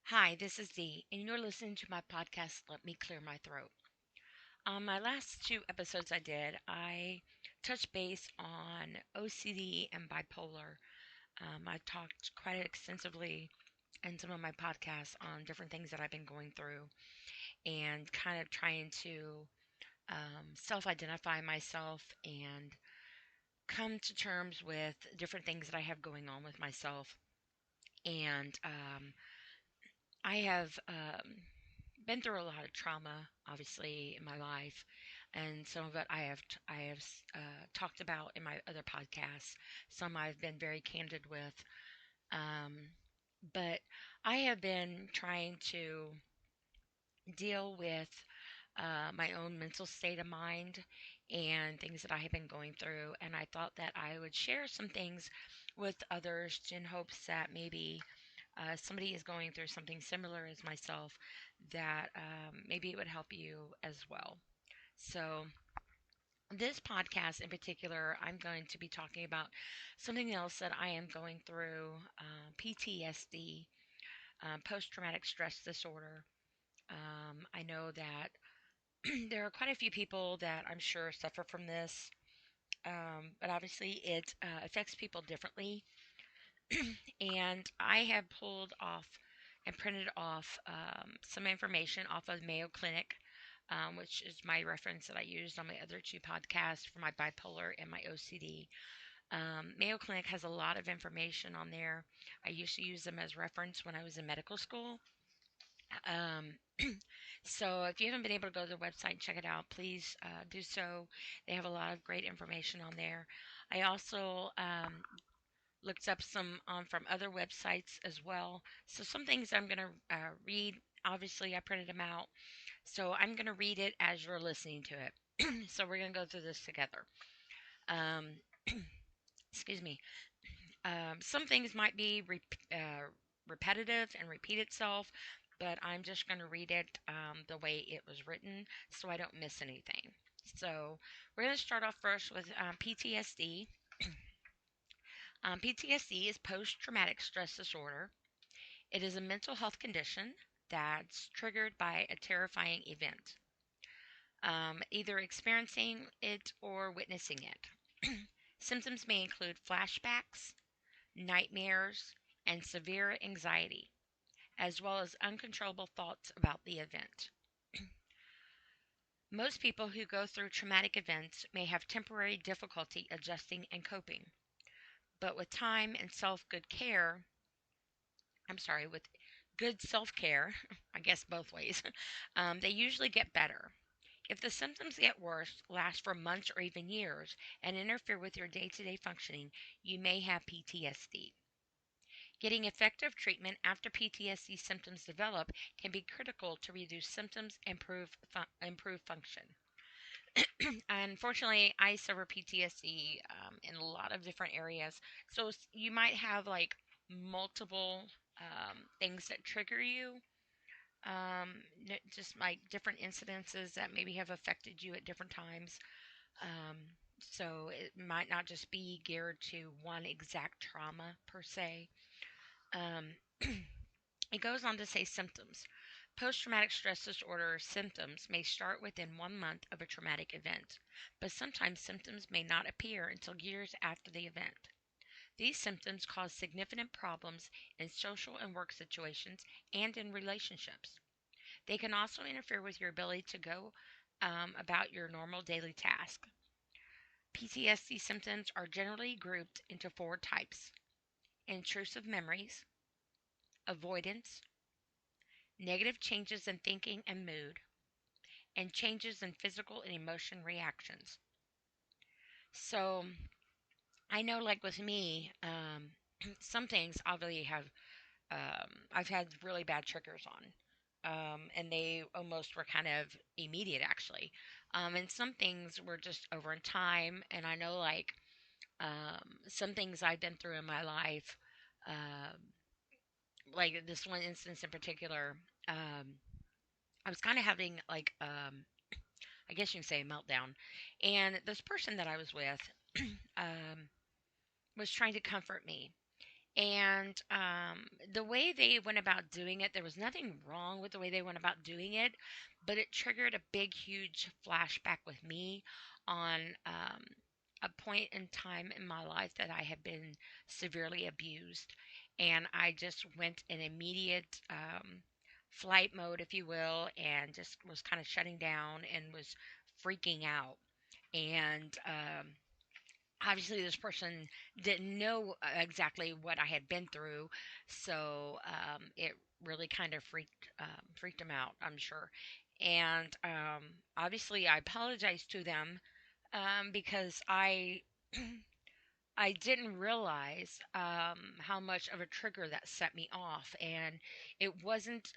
Hi, this is Dee, and you're listening to my podcast, Let Me Clear My Throat. On my last two episodes I touched base on OCD and bipolar. I talked quite extensively in some of my podcasts on different things that I've been going through and kind of trying to self identify myself and come to terms with different things that I have going on with myself. And I have been through a lot of trauma, obviously, in my life, and some of it I have talked about in my other podcasts. Some I've been very candid with, um, but I have been trying to deal with my own mental state of mind and things that I have been going through, and I thought that I would share some things with others in hopes that maybe somebody is going through something similar as myself, that maybe it would help you as well. So, this podcast in particular, I'm going to be talking about something else that I am going through, PTSD, post traumatic stress disorder. I know that there are quite a few people that I'm sure suffer from this, but obviously it affects people differently. And I have pulled off and printed off some information off of Mayo Clinic, which is my reference that I used on my other two podcasts for my bipolar and my OCD. Mayo Clinic has a lot of information on there. I used to use them as reference when I was in medical school. Um, so if you haven't been able to go to their website and check it out, please do so. They have a lot of great information on there. I also looked up some from other websites as well. So some things I'm going to read. Obviously, I printed them out. So I'm going to read it as you're listening to it. So we're going to go through this together. Um, excuse me. Some things might be repetitive and repeat itself, but I'm just going to read it the way it was written so I don't miss anything. So we're going to start off first with PTSD. PTSD is post traumatic stress disorder. It is a mental health condition that's triggered by a terrifying event, either experiencing it or witnessing it. Symptoms may include flashbacks, nightmares, and severe anxiety, as well as uncontrollable thoughts about the event. Most people who go through traumatic events may have temporary difficulty adjusting and coping, but with time and with good self care, I guess both ways, they usually get better. If the symptoms get worse, last for months or even years, and interfere with your day to day functioning, you may have PTSD. Getting effective treatment after PTSD symptoms develop can be critical to reduce symptoms and improve function. Unfortunately, I suffer PTSD in a lot of different areas. So you might have like multiple things that trigger you, just like different incidences that maybe have affected you at different times. Um, so it might not just be geared to one exact trauma per se. Um, it goes on to say symptoms. Post traumatic stress disorder symptoms may start within 1 month of a traumatic event, but sometimes symptoms may not appear until years after the event. These symptoms cause significant problems in social and work situations and in relationships. They can also interfere with your ability to go about your normal daily task. PTSD symptoms are generally grouped into four types: intrusive memories, avoidance, negative changes in thinking and mood, and changes in physical and emotion reactions. So I know, like with me, some things obviously I've had really bad triggers on, and they almost were kind of immediate actually, and some things were just over in time. And I know some things I've been through in my life, um, like this one instance in particular. I was kind of having I guess you can say a meltdown. And this person that I was with um, was trying to comfort me. And the way they went about doing it, there was nothing wrong with the way they went about doing it, but it triggered a big, huge flashback with me on a point in time in my life that I had been severely abused. And I just went in immediate flight mode, if you will, and just was kind of shutting down and was freaking out. And obviously this person didn't know exactly what I had been through, so it really kind of freaked him out, I'm sure. And obviously I apologized to them because I didn't realize how much of a trigger that set me off, and it wasn't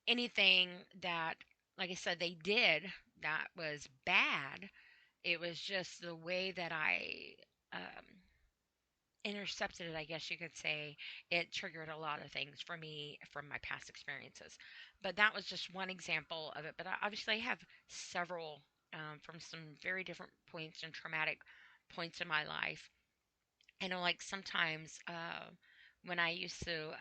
anything that, like I said, they did that was bad. It was just the way that I um, intercepted it, I guess you could say. It triggered a lot of things for me from my past experiences. But that was just one example of it. But obviously, I have several from some very different points and traumatic points in my life. I know, like sometimes when I used to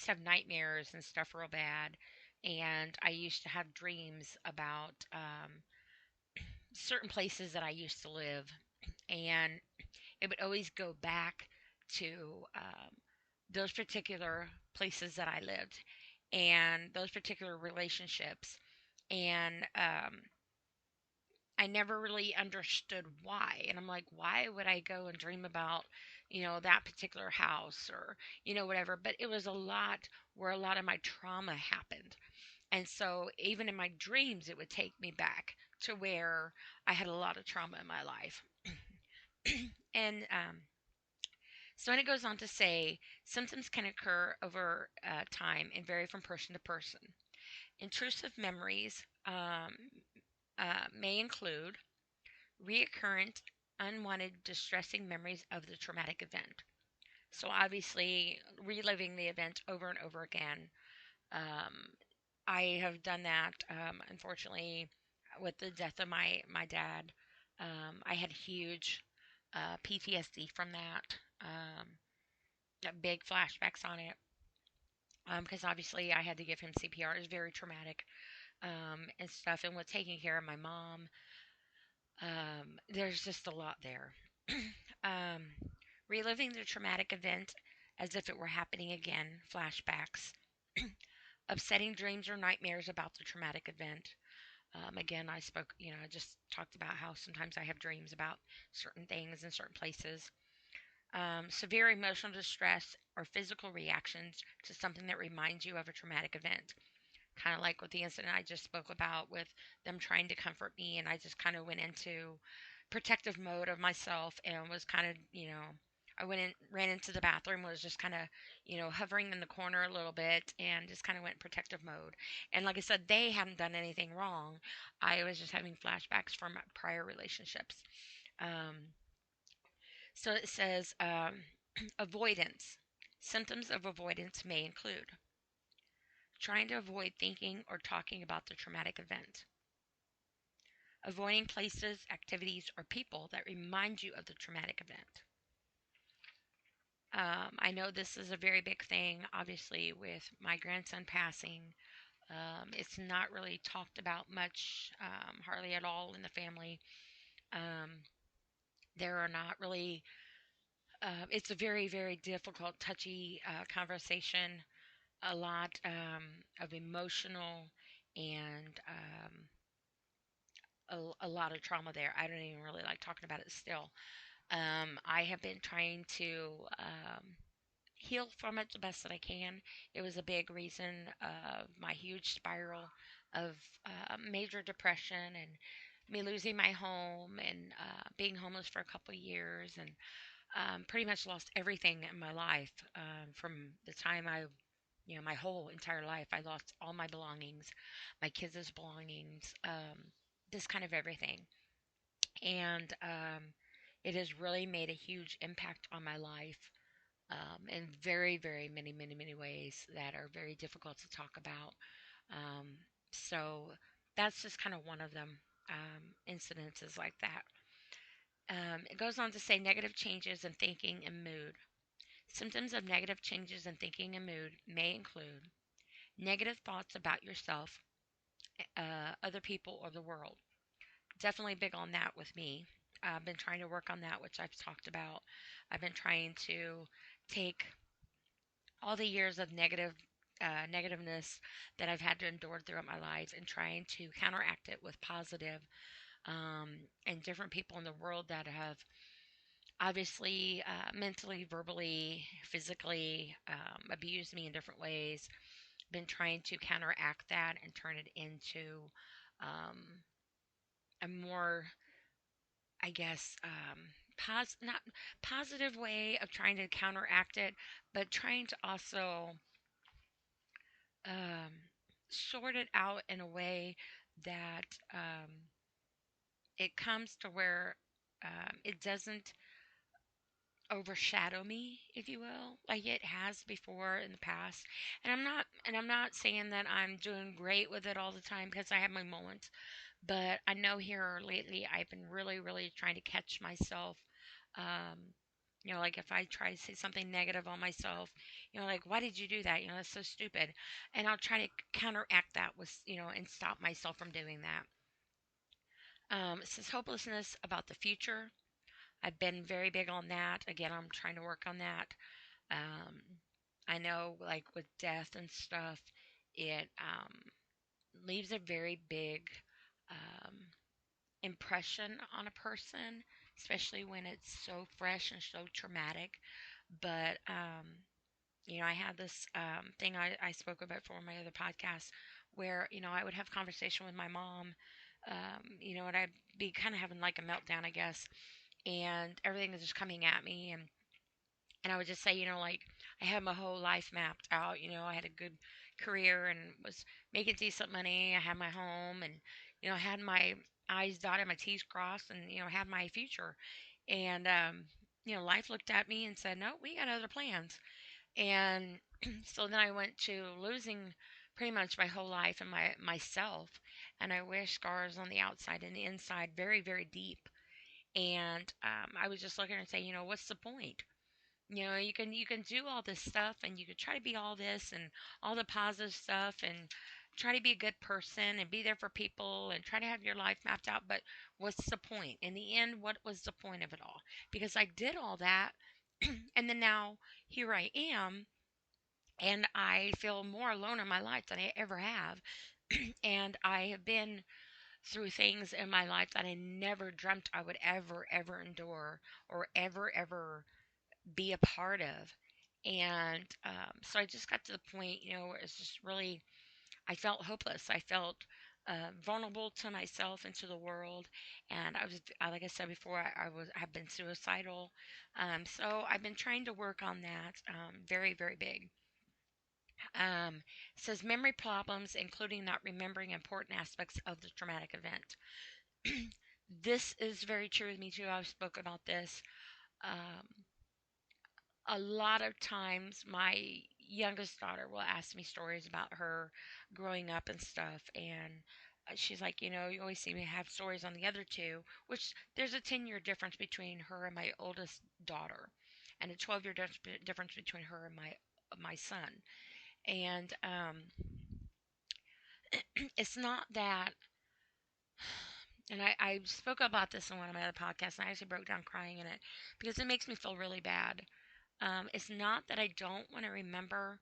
have nightmares and stuff real bad, and I used to have dreams about certain places that I used to live, and it would always go back to those particular places that I lived and those particular relationships. And I never really understood why. And I'm like, why would I go and dream about, that particular house or, whatever? But it was a lot where a lot of my trauma happened. And so even in my dreams, it would take me back to where I had a lot of trauma in my life. And so when it goes on to say, symptoms can occur over time and vary from person to person. Intrusive memories may include reoccurrent, unwanted, distressing memories of the traumatic event. So obviously, reliving the event over and over again. Um, I have done that, unfortunately, with the death of my dad. I had huge PTSD from that. Big flashbacks on it because obviously I had to give him CPR. It was very traumatic and stuff. And with taking care of my mom, there's just a lot there. um, Reliving the traumatic event as if it were happening again, flashbacks, upsetting dreams or nightmares about the traumatic event. Again, I just talked about how sometimes I have dreams about certain things in certain places. Severe emotional distress or physical reactions to something that reminds you of a traumatic event. Kind of like with the incident I just spoke about with them trying to comfort me, and I just kind of went into protective mode of myself and was kind of, I went in, ran into the bathroom, was just kind of, hovering in the corner a little bit and just kind of went protective mode. And like I said, they hadn't done anything wrong. I was just having flashbacks from prior relationships. Um, so it says avoidance. Symptoms of avoidance may include trying to avoid thinking or talking about the traumatic event, avoiding places, activities, or people that remind you of the traumatic event. I know this is a very big thing, obviously, with my grandson passing. It's not really talked about much, hardly at all in the family. Um, there are not really, it's a very, very difficult, touchy conversation, a lot of emotional and a lot of trauma there. I don't even really like talking about it still. I have been trying to heal from it the best that I can. It was a big reason of my huge spiral of major depression and me losing my home and being homeless for a couple of years and pretty much lost everything in my life from the time my whole entire life. I lost all my belongings, my kids' belongings, this kind of everything. And it has really made a huge impact on my life in very, very many, many, many ways that are very difficult to talk about. Um, so that's just kind of one of them, incidences like that. It goes on to say negative changes in thinking and mood. Symptoms of negative changes in thinking and mood may include negative thoughts about yourself, other people, or the world. Definitely big on that with me. I've been trying to work on that, which I've talked about. I've been trying to take all the years of negativeness that I've had to endure throughout my life and trying to counteract it with positive, and different people in the world that have obviously mentally, verbally, physically abused me in different ways. Been trying to counteract that and turn it into um, a more, I guess, not positive way of trying to counteract it, but trying to also um, sort it out in a way that it comes to where it doesn't overshadow me, if you will, like it has before in the past. And I'm not saying that I'm doing great with it all the time because I have my moments, but I know here lately I've been really, really trying to catch myself. Um, like if I try to say something negative on myself, like why did you do that? That's so stupid. And I'll try to counteract that with, and stop myself from doing that. It says hopelessness about the future. I've been very big on that. Again, I'm trying to work on that. Um, I know, like with death and stuff, it leaves a very big um, impression on a person, especially when it's so fresh and so traumatic. But I had this thing I spoke about for my other podcast where I would have conversation with my mom, and I'd be kind of having like a meltdown, I guess, and everything is just coming at me, and I would just say, like I had my whole life mapped out. I had a good career and was making decent money. I had my home, and I had my I's dotted, my T's crossed, and had my future. And life looked at me and said, "No, we got other plans." And so then I went to losing pretty much my whole life and myself, and I wear scars on the outside and the inside, very, very deep. And I was just looking and saying, what's the point? You can do all this stuff, and you could try to be all this and all the positive stuff, and try to be a good person and be there for people and try to have your life mapped out. But what's the point? In the end, what was the point of it all? Because I did all that, and then now here I am, and I feel more alone in my life than I ever have. And I have been through things in my life that I never dreamt I would ever, ever endure or ever, ever be a part of. And so I just got to the point, where it's just really, I felt hopeless. I felt vulnerable to myself and to the world. And I was, like I said before, have been suicidal. So I've been trying to work on that, very, very big. It says memory problems, including not remembering important aspects of the traumatic event. This is very true with me too. I've spoken about this. Um, a lot of times my youngest daughter will ask me stories about her growing up and stuff, and she's like, you always seem to have stories on the other two, which there's a 10-year difference between her and my oldest daughter, and a 12-year difference between her and my son. And it's not that, and I spoke about this in one of my other podcasts, and I actually broke down crying in it because it makes me feel really bad. It's not that I don't want to remember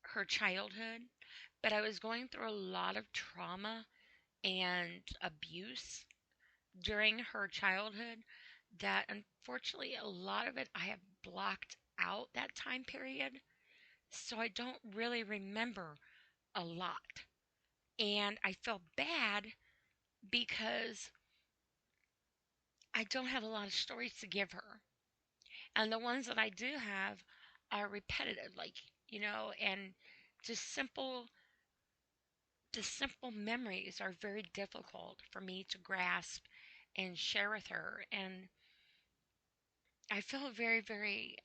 her childhood, but I was going through a lot of trauma and abuse during her childhood that unfortunately a lot of it I have blocked out that time period. So I don't really remember a lot. And I felt bad because I don't have a lot of stories to give her. And the ones that I do have are repetitive, like, and just the simple memories are very difficult for me to grasp and share with her. And I feel very, very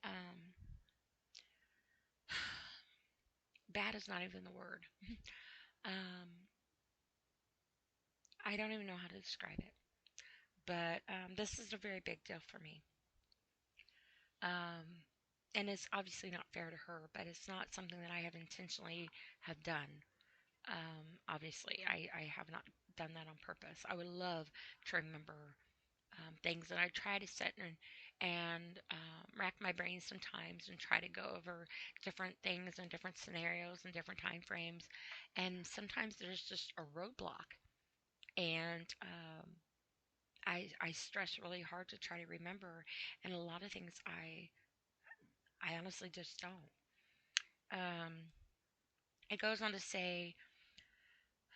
bad is not even the word. Um, I don't even know how to describe it. But this is a very big deal for me. Um, and it's obviously not fair to her, but it's not something that I have intentionally have done. Obviously, I have not done that on purpose. I would love to remember things that I try to sit and rack my brain sometimes and try to go over different things and different scenarios and different time frames. And sometimes there's just a roadblock, and I stress really hard to try to remember, and a lot of things I honestly just don't. Um, it goes on to say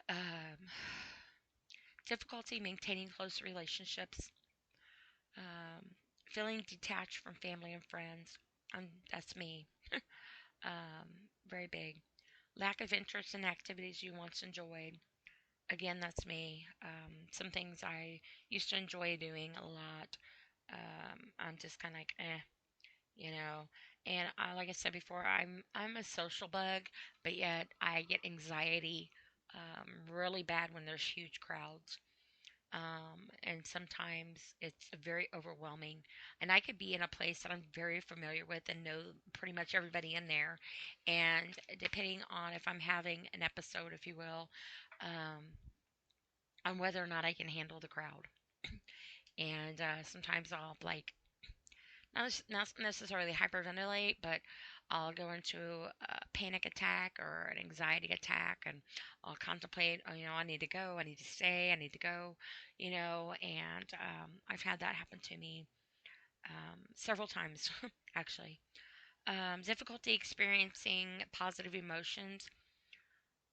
um, difficulty maintaining close relationships, um, feeling detached from family and friends. That's me. um, Very big. Lack of interest in activities you once enjoyed. Again, that's me. Some things I used to enjoy doing a lot. I'm just kind of like, you know. And like I said before, I'm a social bug, but yet I get anxiety really bad when there's huge crowds. And sometimes it's very overwhelming. And I could be in a place that I'm very familiar with and know pretty much everybody in there. And depending on if I'm having an episode, if you will, um, on whether or not I can handle the crowd. And sometimes I'll like not necessarily hyperventilate, but I'll go into a panic attack or an anxiety attack, and I'll contemplate, oh, I need to go, I need to stay, I need to go, and I've had that happen to me several times, actually. Difficulty experiencing positive emotions.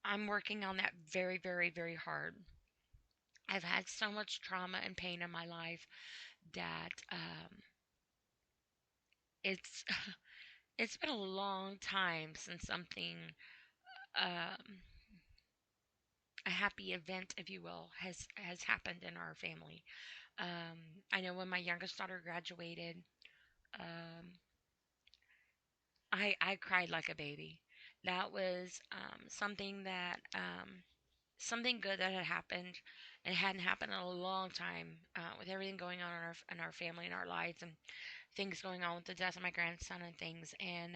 I'm working on that very, very, very hard. I've had so much trauma and pain in my life that it's it's been a long time since something, um, a happy event, if you will, has happened in our family. I know when my youngest daughter graduated, um, I cried like a baby. That was something good that had happened. It hadn't happened in a long time, with everything going on in our family and our lives, and things going on with the death of my grandson and things. And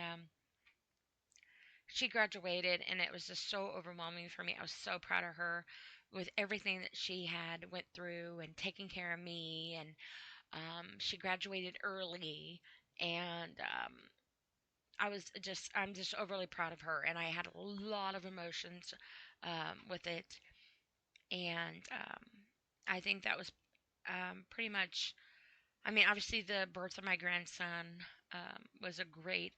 she graduated, and it was just so overwhelming for me. I was so proud of her with everything that she had went through and taking care of me. And she graduated early, and I'm just overly proud of her. And I had a lot of emotions with it. And I think that was pretty much, I mean, obviously the birth of my grandson was a great,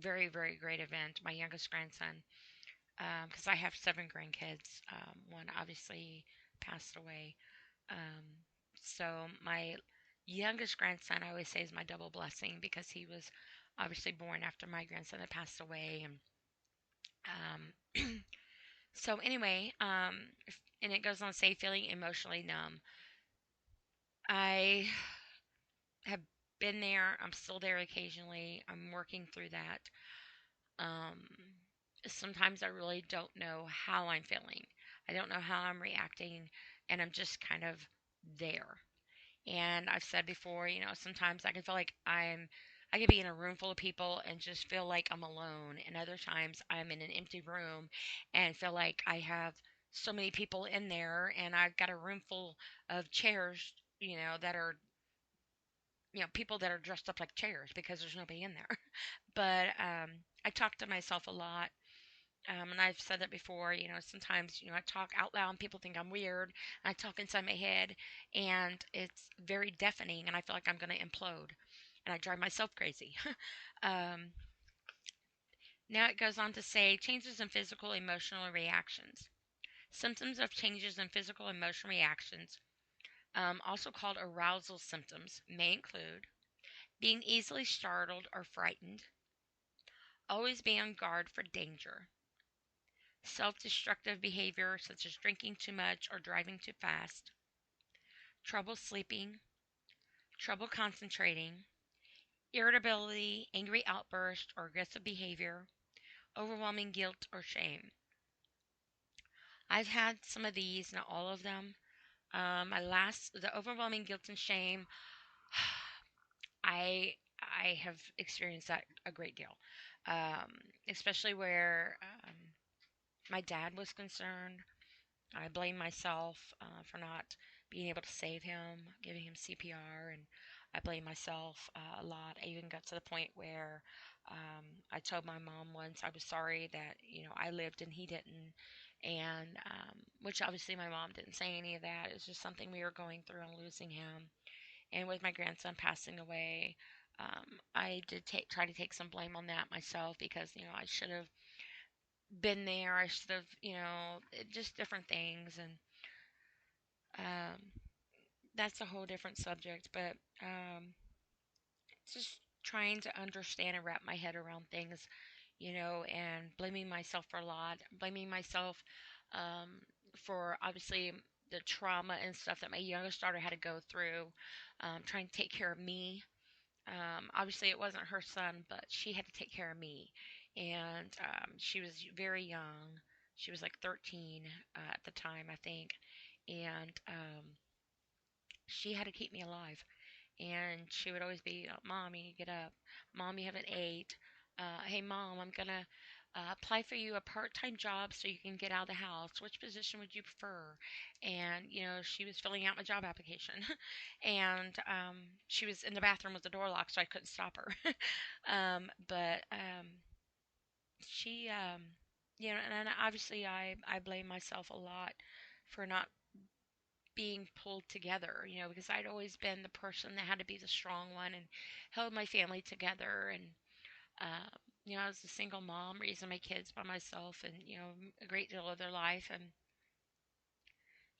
very, very great event. My youngest grandson, because I have seven grandkids. One obviously passed away. Um, so my youngest grandson, I always say, is my double blessing because he was obviously born after my grandson had passed away. And so anyway, and it goes on to say feeling emotionally numb. I have been there. I'm still there occasionally. I'm working through that. Um, Sometimes I really don't know how I'm feeling. I don't know how I'm reacting, and I'm just kind of there. And I've said before, sometimes I can feel like I could be in a room full of people and just feel like I'm alone. And other times I'm in an empty room and feel like I have so many people in there, and I've got a room full of chairs, that are, people that are dressed up like chairs because there's nobody in there. But I talk to myself a lot. And I've said that before, sometimes, I talk out loud and people think I'm weird. I talk inside my head, and it's very deafening, and I feel like I'm going to implode, and I drive myself crazy. um, Now it goes on to say changes in physical emotional reactions. Symptoms of changes in physical emotional reactions, also called arousal symptoms, may include being easily startled or frightened, always be on guard for danger, self destructive behavior such as drinking too much or driving too fast, trouble sleeping, trouble concentrating, irritability, angry outburst or aggressive behavior, overwhelming guilt or shame. I've had some of these, not all of them. The overwhelming guilt and shame, I I have experienced that a great deal, um, especially where my dad was concerned. I blame myself for not being able to save him, giving him CPR, and I blame myself a lot. I even got to the point where I told my mom once I was sorry that I lived and he didn't, and which obviously my mom didn't say any of that. It was just something we were going through and losing him, and with my grandson passing away. I did try to take some blame on that myself because I should have been there. I should have, just different things, and um, that's a whole different subject. But just trying to understand and wrap my head around things, and blaming myself for a lot, blaming myself um, for obviously the trauma and stuff that my youngest daughter had to go through, trying to take care of me. Obviously, it wasn't her son, but she had to take care of me. And she was very young. She was like 13 at the time, I think. And she had to keep me alive. And she would always be, Mom, you need to get up. Mom, you haven't ate. Hey, Mom, I'm going to apply for you a part-time job so you can get out of the house. Which position would you prefer? And, she was filling out my job application. And she was in the bathroom with the door locked, so I couldn't stop her. But she, and obviously I blame myself a lot for not being pulled together, because I'd always been the person that had to be the strong one and held my family together. And, uh, I was a single mom raising my kids by myself and, a great deal of their life. And,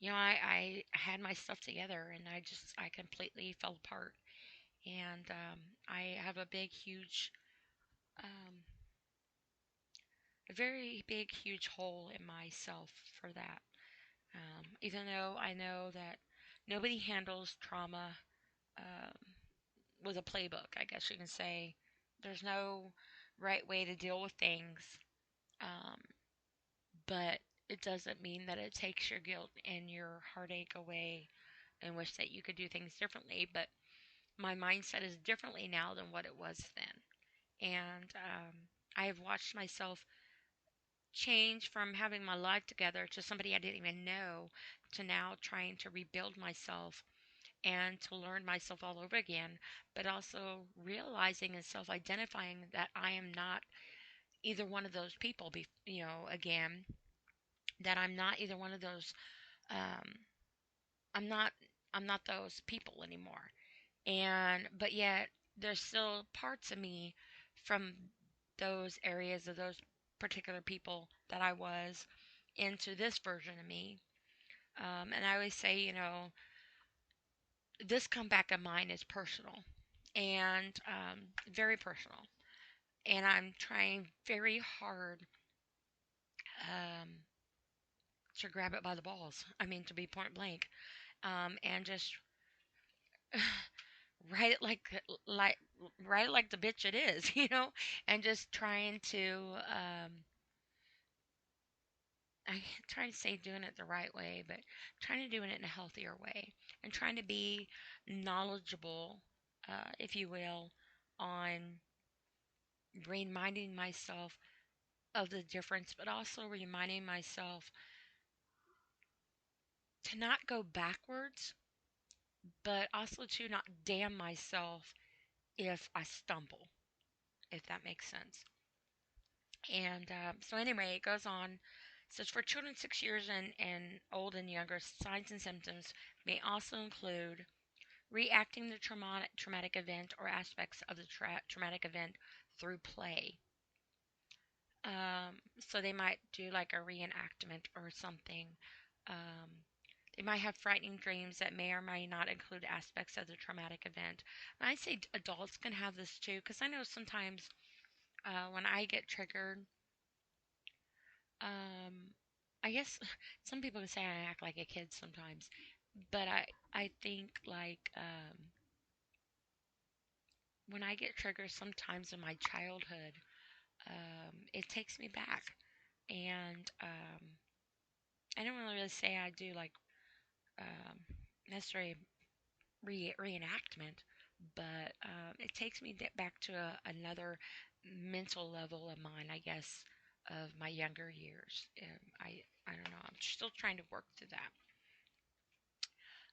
I had my stuff together and I completely fell apart. And I have a big, huge, um, a very big, huge hole in myself for that. Even though I know that nobody handles trauma um, with a playbook, I guess you can say. There's no right way to deal with things, um, but it doesn't mean that it takes your guilt and your heartache away and wish that you could do things differently. But my mindset is differently now than what it was then. And I have watched myself change from having my life together to somebody I didn't even know to now trying to rebuild myself and to learn myself all over again, but also realizing and self identifying that I am not either one of those people, again, that I'm not either one of those, um, I'm not, I'm not those people anymore. But yet, there's still parts of me from those areas of those particular people that I was into this version of me. And I always say, this comeback of mine is personal and very personal. And I'm trying very hard um, to grab it by the balls. I mean, to be point blank, and just write it like write it like the bitch it is, and just trying to I try to say doing it the right way, but trying to do it in a healthier way and trying to be knowledgeable, if you will, on reminding myself of the difference, but also reminding myself to not go backwards, but also to not damn myself if I stumble, if that makes sense. And so, anyway, it goes on. It says for children 6 years and old and younger, signs and symptoms may also include reacting to traumatic event or aspects of the traumatic event through play. So they might do like a reenactment or something. Um, they might have frightening dreams that may or may not include aspects of the traumatic event. And I say adults can have this too, because I know sometimes when I get triggered, um, I guess some people can say I act like a kid sometimes, but I think like when I get triggered sometimes in my childhood, it takes me back, and I don't really say I do like um, necessarily reenactment, but it takes me back to another mental level of mine, I guess, of my younger years. I don't know. I'm still trying to work through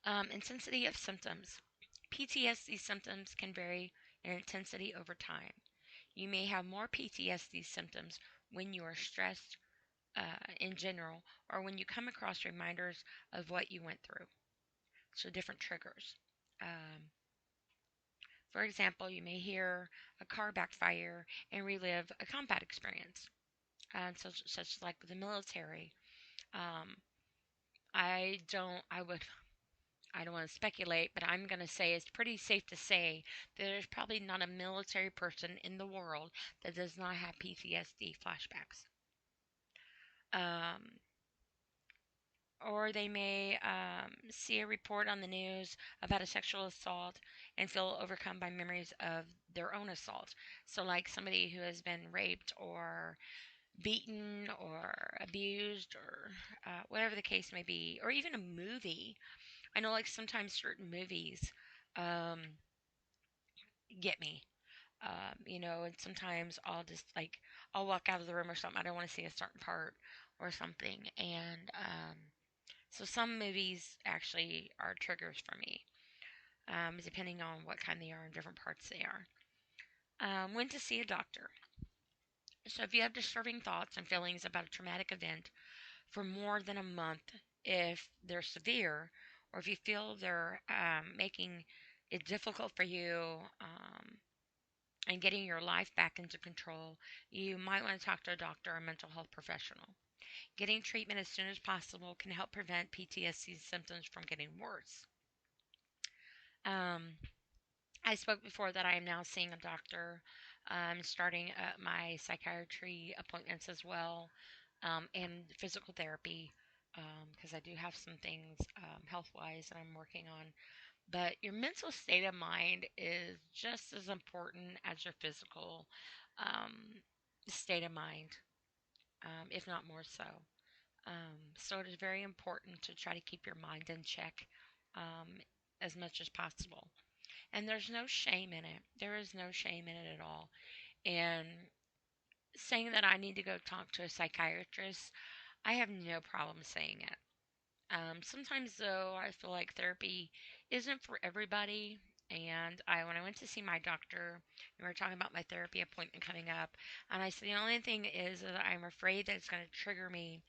that. Intensity of symptoms. PTSD symptoms can vary in intensity over time. You may have more PTSD symptoms when you are stressed in general or when you come across reminders of what you went through. So, different triggers. Um, for example, you may hear a car backfire and relive a combat experience, such as like the military. Um, I don't want to speculate, but I'm going to say it's pretty safe to say that there's probably not a military person in the world that does not have PTSD flashbacks. Um, or they may see a report on the news about a sexual assault and feel overcome by memories of their own assault. So, like somebody who has been raped or beaten or abused or whatever the case may be, or even a movie. I know, like, sometimes certain movies um, get me. And sometimes I'll walk out of the room or something. I don't want to see a certain part or something, and so some movies actually are triggers for me, depending on what kind they are and different parts they are. When to see a doctor. So if you have disturbing thoughts and feelings about a traumatic event for more than a month, if they're severe, or if you feel they're making it difficult for you and getting your life back into control, you might want to talk to a doctor or a mental health professional. Getting treatment as soon as possible can help prevent PTSD symptoms from getting worse. Um, I spoke before that I am now seeing a doctor, starting my psychiatry appointments as well, and physical therapy, because I do have some things health wise that I'm working on. But your mental state of mind is just as important as your physical um, state of mind, if not more so. So it is very important to try to keep your mind in check um, as much as possible. And there's no shame in it. There is no shame in it at all. And saying that I need to go talk to a psychiatrist, I have no problem saying it. Sometimes, though, I feel like therapy isn't for everybody. And when I went to see my doctor, we were talking about my therapy appointment coming up, and I said the only thing is that I'm afraid that it's going to trigger me.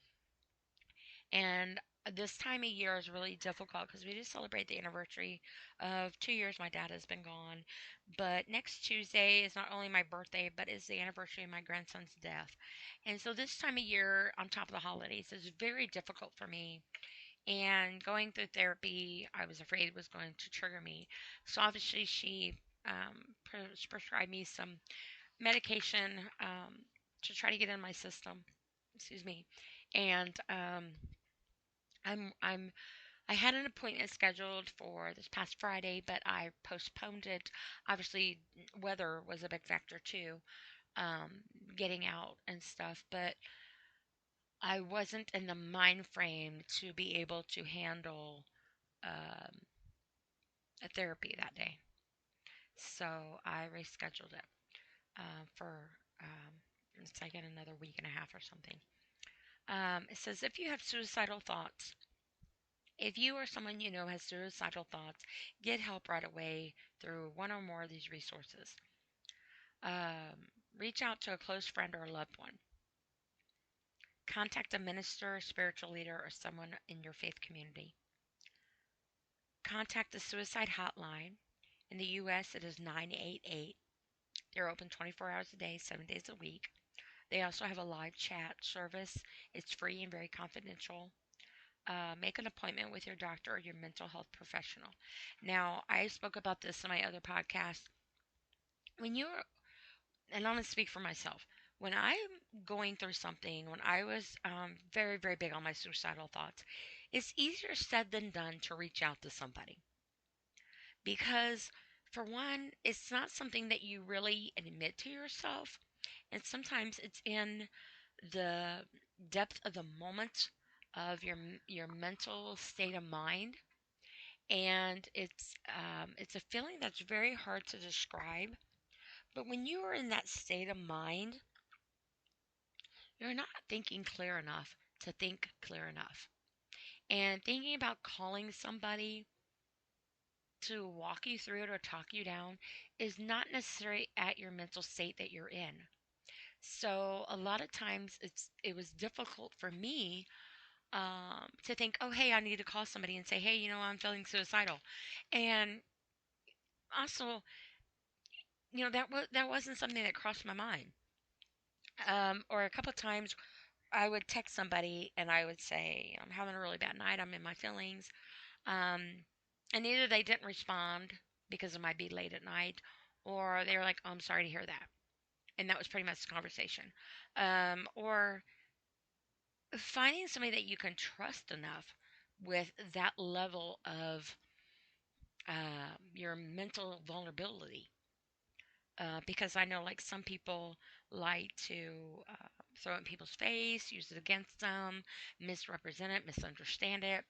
And this time of year is really difficult because we just celebrate the anniversary of 2 years my dad has been gone. But next Tuesday is not only my birthday, but is the anniversary of my grandson's death. And so this time of year, on top of the holidays, is very difficult for me. And going through therapy, I was afraid was going to trigger me. So obviously, she prescribed me some medication to try to get in my system. Excuse me. And I'm I had an appointment scheduled for this past Friday, but I postponed it. Obviously, weather was a big factor too, um, getting out and stuff. But I wasn't in the mind frame to be able to handle um, a therapy that day, so I rescheduled it for it's like in another week and a half or something. It says if you have suicidal thoughts, if you or someone you know has suicidal thoughts, get help right away through one or more of these resources. Um, Reach out to a close friend or a loved one. Contact a minister, spiritual leader, or someone in your faith community. Contact the suicide hotline. In the U.S., it is 988. They're open 24 hours a day, 7 days a week. They also have a live chat service. It's free and very confidential. Make an appointment with your doctor or your mental health professional. Now, I spoke about this in my other podcast. When you're, and I'm going to speak for myself, when I'm going through something, when I was very, very big on my suicidal thoughts, it's easier said than done to reach out to somebody. Because, for one, it's not something that you really admit to yourself. And sometimes it's in the depth of the moment of your mental state of mind, and it's a feeling that's very hard to describe. But when you are in that state of mind, you're not thinking clear enough to think clear enough. And thinking about calling somebody to walk you through it or talk you down is not necessarily at your mental state that you're in. So a lot of times it was difficult for me to think, oh hey, I need to call somebody and say, hey, I'm feeling suicidal, and also, that wasn't something that crossed my mind. Or a couple of times I would text somebody and I would say, I'm having a really bad night, I'm in my feelings, um, and either they didn't respond because it might be late at night, or they were like, oh, I'm sorry to hear that, and that was pretty much the conversation. Or finding somebody that you can trust enough with that level of your mental vulnerability. Because I know, like, some people like to throw it in people's face, use it against them, misrepresent it, misunderstand it,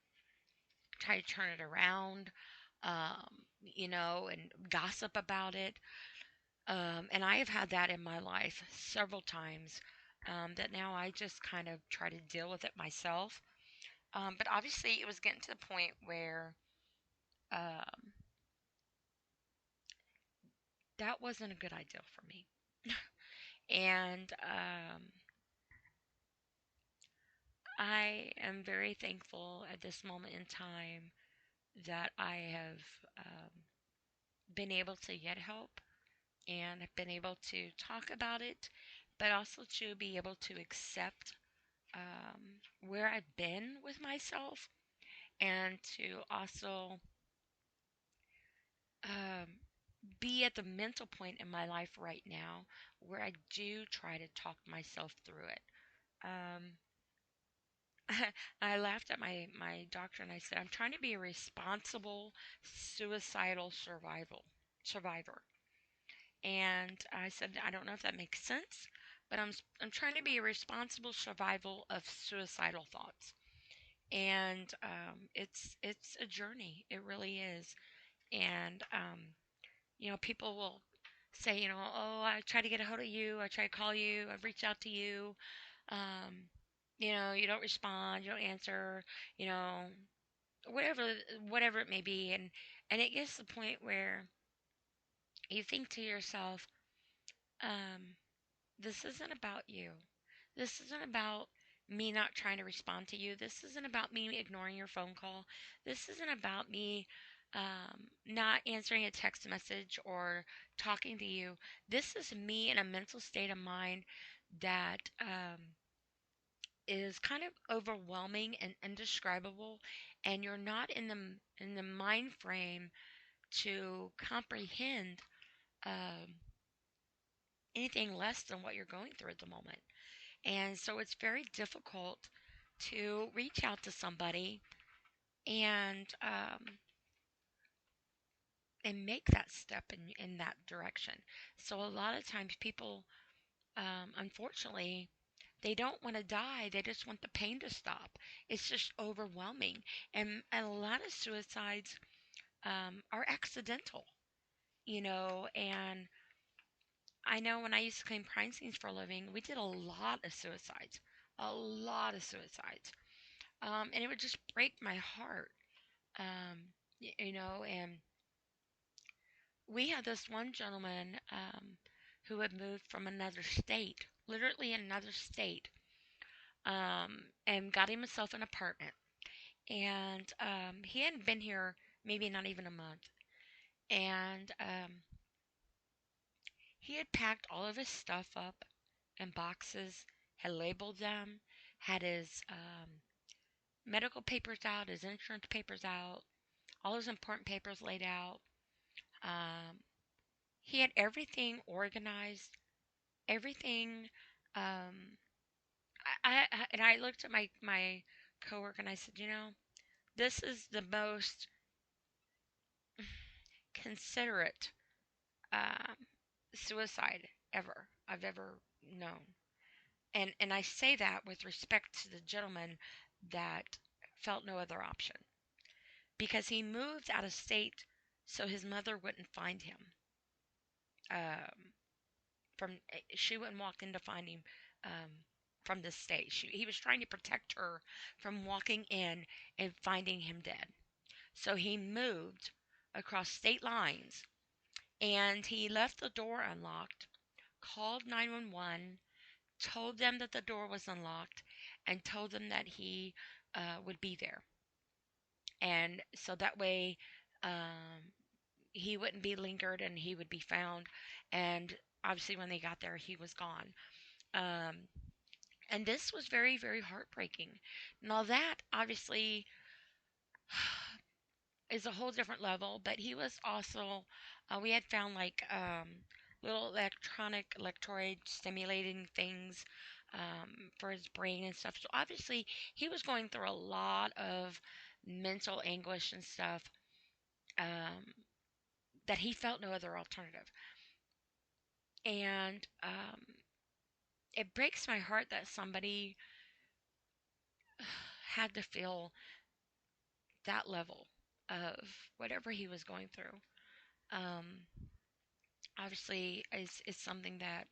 try to turn it around, and gossip about it. And I have had that in my life several times, that now I just kind of try to deal with it myself. But obviously, it was getting to the point where um, that wasn't a good idea for me. And I am very thankful at this moment in time that I have been able to get help and have been able to talk about it, but also to be able to accept where I've been with myself, and to also um, be at the mental point in my life right now where I do try to talk myself through it. Um, I laughed at my doctor and I said, I'm trying to be a responsible suicidal survivor. And I said, I don't know if that makes sense, but I'm trying to be a responsible survival of suicidal thoughts. And it's a journey. It really is. And people will say, oh, I try to get a hold of you. I try to call you. I've reached out to you. Um, you don't respond. You don't answer. You know, whatever whatever it may be. And it gets to the point where you think to yourself, um, this isn't about you. This isn't about me not trying to respond to you. This isn't about me ignoring your phone call. This isn't about me not answering a text message or talking to you. This is me in a mental state of mind that is kind of overwhelming and indescribable, and you're not in the mind frame to comprehend um, anything less than what you're going through at the moment. And so it's very difficult to reach out to somebody and make that step in that direction. So a lot of times people, unfortunately, they don't want to die. They just want the pain to stop. It's just overwhelming. And a lot of suicides are accidental, and I know when I used to clean crime scenes for a living, we did a lot of suicides. A lot of suicides. And it would just break my heart. And we had this one gentleman who had moved from another state, literally another state, and got himself an apartment. And he hadn't been here maybe not even a month. And he had packed all of his stuff up in boxes, had labeled them, had his medical papers out, his insurance papers out, all his important papers laid out. Um, he had everything organized, everything. Um, and I looked at my coworker and I said, this is the most considerate um, suicide I've ever known. And I say that with respect to the gentleman that felt no other option. because he moved out of state so his mother wouldn't find him. Um, from she wouldn't walk in to find him um, from the state. He was trying to protect her from walking in and finding him dead. So he moved across state lines and he left the door unlocked, called 911, told them that the door was unlocked, and told them that he would be there. And so that way he wouldn't be lingered and he would be found. And obviously, when they got there, he was gone. Um, and this was very, very heartbreaking. Now, that obviously is a whole different level, but he was also, we had found like little electroid stimulating things for his brain and stuff. So obviously, he was going through a lot of mental anguish and stuff um, that he felt no other alternative. And it breaks my heart that somebody had to feel that level of whatever he was going through. Um, Obviously, is something that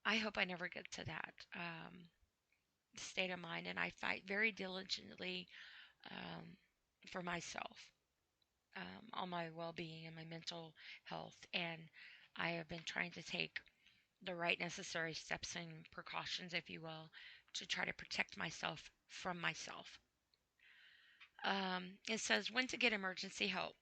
I hope I never get to that state of mind, and I fight very diligently um, for myself, on my well-being and my mental health, and I have been trying to take the right necessary steps and precautions, if you will, to try to protect myself from myself. It says when to get emergency help.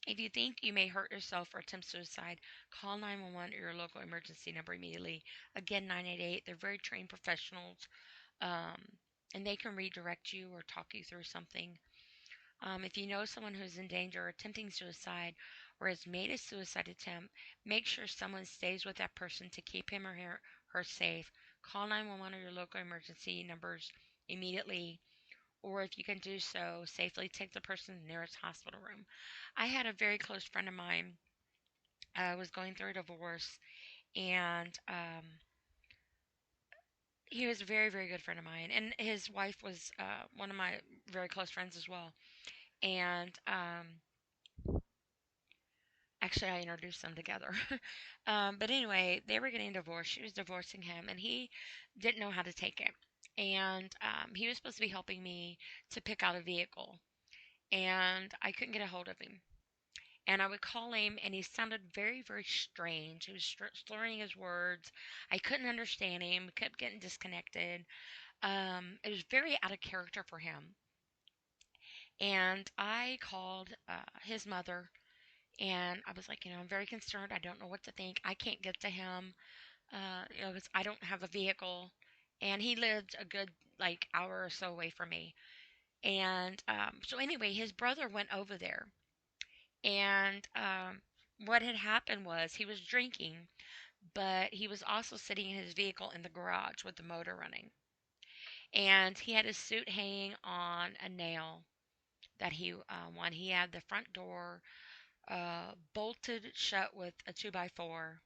If you think you may hurt yourself or attempt suicide, call 911 or your local emergency number immediately. Again, 988. They're very trained professionals, um, and they can redirect you or talk you through something. If you know someone who's in danger or attempting suicide or has made a suicide attempt, make sure someone stays with that person to keep him or her safe. Call 911 or your local emergency numbers immediately, or if you can do so safely, take the person to the nearest hospital room. I had a very close friend of mine was going through a divorce, and he was a very, very good friend of mine, and his wife was one of my very close friends as well. And actually, I introduced them together. But anyway, they were getting divorced. She was divorcing him, and he didn't know how to take it. And he was supposed to be helping me to pick out a vehicle, and I couldn't get a hold of him. And I would call him, and he sounded very, very strange. He was slurring his words. I couldn't understand him. We kept getting disconnected. It was very out of character for him. And I called his mother, and I was like, I'm very concerned. I don't know what to think. I can't get to him, because I don't have a vehicle. And he lived a good, like, hour or so away from me. And so, anyway, his brother went over there. And what had happened was he was drinking, but he was also sitting in his vehicle in the garage with the motor running. And he had his suit hanging on a nail that he won. He had the front door bolted shut with a 2x4,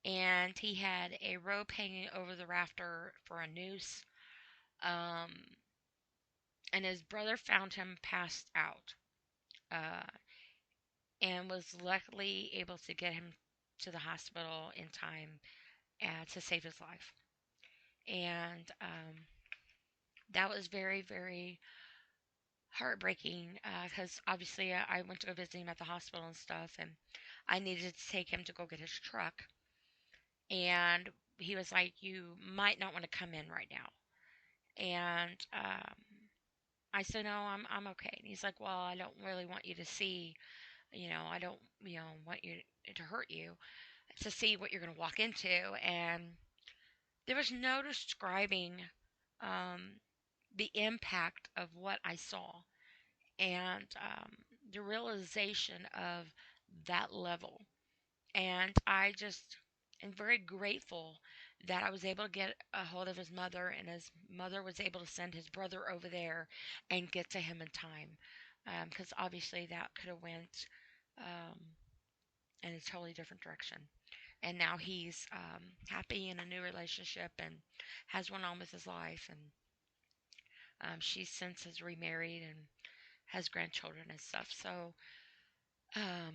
and he had a rope hanging over the rafter for a noose. Um, and his brother found him passed out, uh, and was luckily able to get him to the hospital in time to save his life. And that was very, very heartbreaking because obviously I went to go visit him at the hospital and stuff, and I needed to take him to go get his truck. And he was like, "You might not want to come in right now." And I said, "No, I'm okay." And he's like, "Well, I don't really want you to see, I don't, want you to hurt you, to see what you're going to walk into." And there was no describing um, the impact of what I saw, and the realization of that level. And I just am very grateful that I was able to get a hold of his mother, and his mother was able to send his brother over there and get to him in time. Because obviously that could have went um, in a totally different direction. And now he's happy in a new relationship and has one on with his life. And she since has remarried, and has grandchildren and stuff. So, um,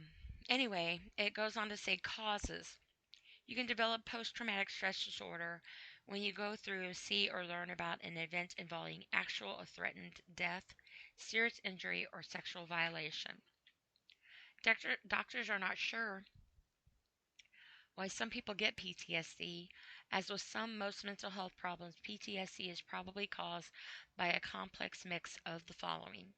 anyway, it goes on to say causes. You can develop post traumatic stress disorder when you go through, see, or learn about an event involving actual or threatened death, serious injury, or sexual violation. Doctors are not sure why some people get PTSD. As with most mental health problems, PTSD is probably caused by a complex mix of the following: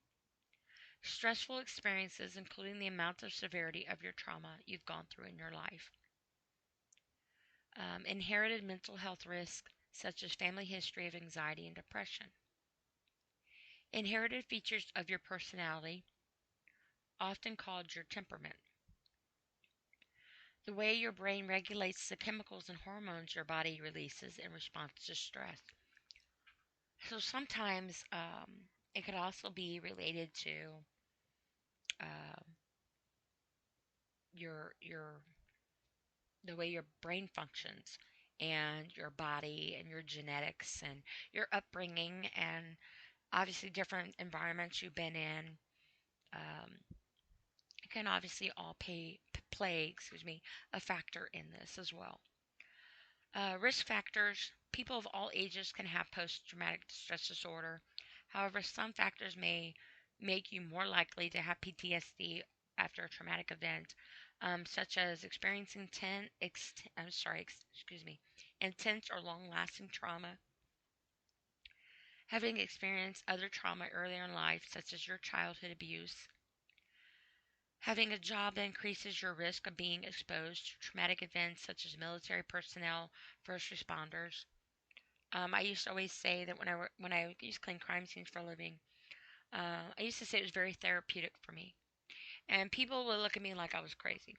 stressful experiences, including the amount of severity of your trauma you've gone through in your life, inherited mental health risks, such as family history of anxiety and depression, inherited features of your personality, often called your temperament, the way your brain regulates the chemicals and hormones your body releases in response to stress. So sometimes it could also be related to uh, your the way your brain functions and your body and your genetics and your upbringing and obviously different environments you've been in. Um, can obviously all play a factor in this as well. Risk factors: people of all ages can have post traumatic stress disorder. However, some factors may make you more likely to have PTSD after a traumatic event, such as experiencing intense or long lasting trauma, having experienced other trauma earlier in life, such as your childhood abuse, having a job that increases your risk of being exposed to traumatic events such as military personnel, first responders. I used to always say that when I used to clean crime scenes for a living, I used to say it was very therapeutic for me. And people would look at me like I was crazy.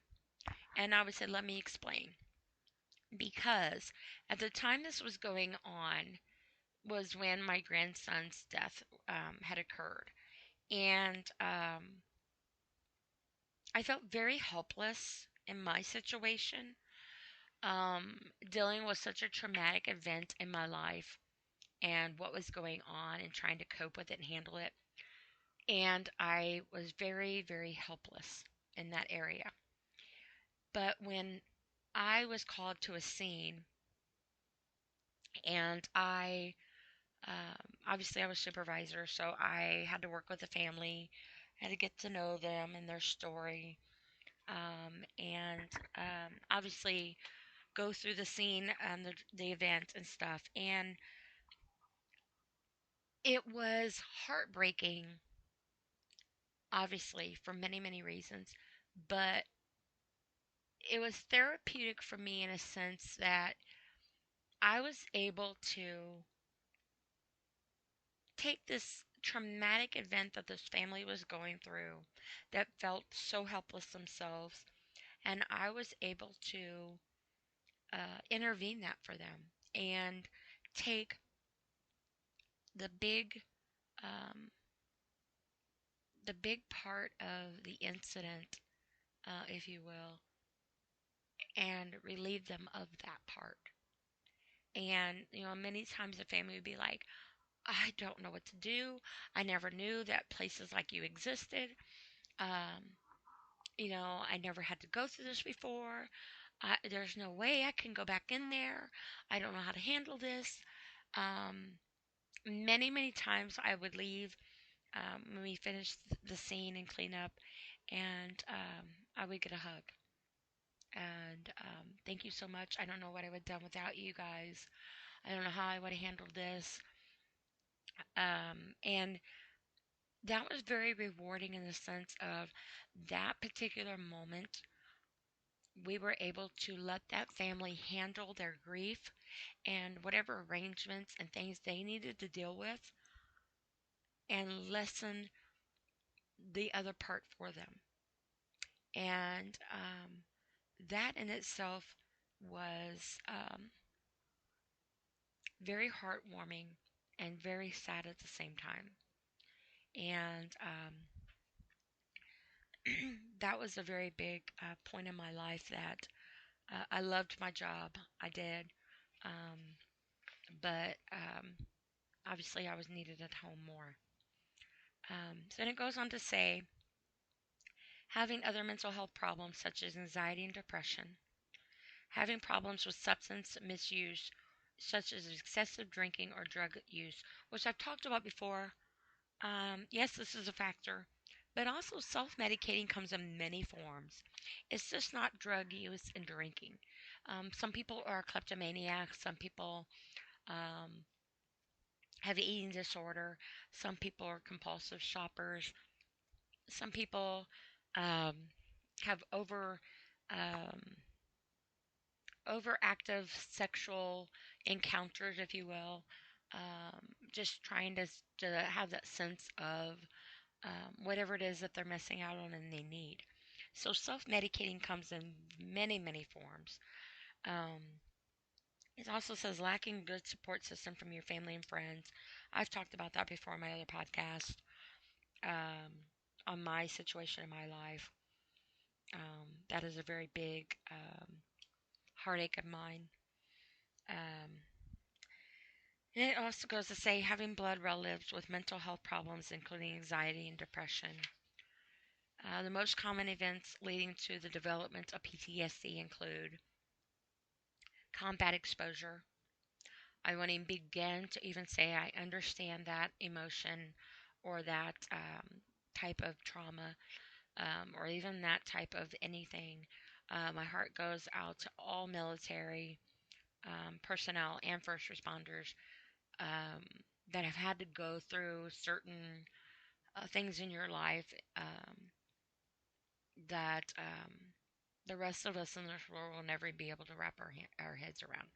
And I would say, let me explain. Because at the time this was going on was when my grandson's death had occurred. And I felt very helpless in my situation, dealing with such a traumatic event in my life and what was going on and trying to cope with it and handle it. And I was very, very helpless in that area. But when I was called to a scene and obviously I was supervisor, so I had to work with the family, had to get to know them and their story, and obviously go through the scene and the event and stuff. And it was heartbreaking, obviously, for many, many reasons, but it was therapeutic for me in a sense that I was able to take this traumatic event that this family was going through that felt so helpless themselves, and I was able to intervene that for them and take the big um, the big part of the incident, if you will, and relieve them of that part. And many times the family would be like, I don't know what to do. I never knew that places like you existed. Um, I never had to go through this before. There's no way I can go back in there. I don't know how to handle this. Um, Many, many times I would leave when we finished the scene and clean up, and I would get a hug. And thank you so much. I don't know what I would have done without you guys. I don't know how I would have handled this. And that was very rewarding in the sense of that particular moment. We were able to let that family handle their grief and whatever arrangements and things they needed to deal with and lessen the other part for them. And that in itself was very heartwarming and very sad at the same time. And that was a very big point in my life that I loved my job. I did. Um, but obviously, I was needed at home more. Then it goes on to say having other mental health problems such as anxiety and depression, having problems with substance misuse such as excessive drinking or drug use, which I've talked about before. Yes, this is a factor, but also self medicating comes in many forms. It's just not drug use and drinking. Some people are kleptomaniacs, some people um, have eating disorder, some people are compulsive shoppers, some people um, have um, overactive sexual encounters, if you will, just trying to have that sense of whatever it is that they're missing out on and they need. So self medicating comes in many, many forms. Um, it also says lacking good support system from your family and friends. I've talked about that before in my other podcast on my situation in my life. That is a very big heartache of mine. Um, and it also goes to say having blood relatives with mental health problems, including anxiety and depression. The most common events leading to the development of PTSD include combat exposure. I won't even begin to even say I understand that emotion or that type of trauma or even that type of anything. My heart goes out to all military personnel and first responders um, that have had to go through certain things in your life that the rest of us in this world will never be able to wrap our heads around.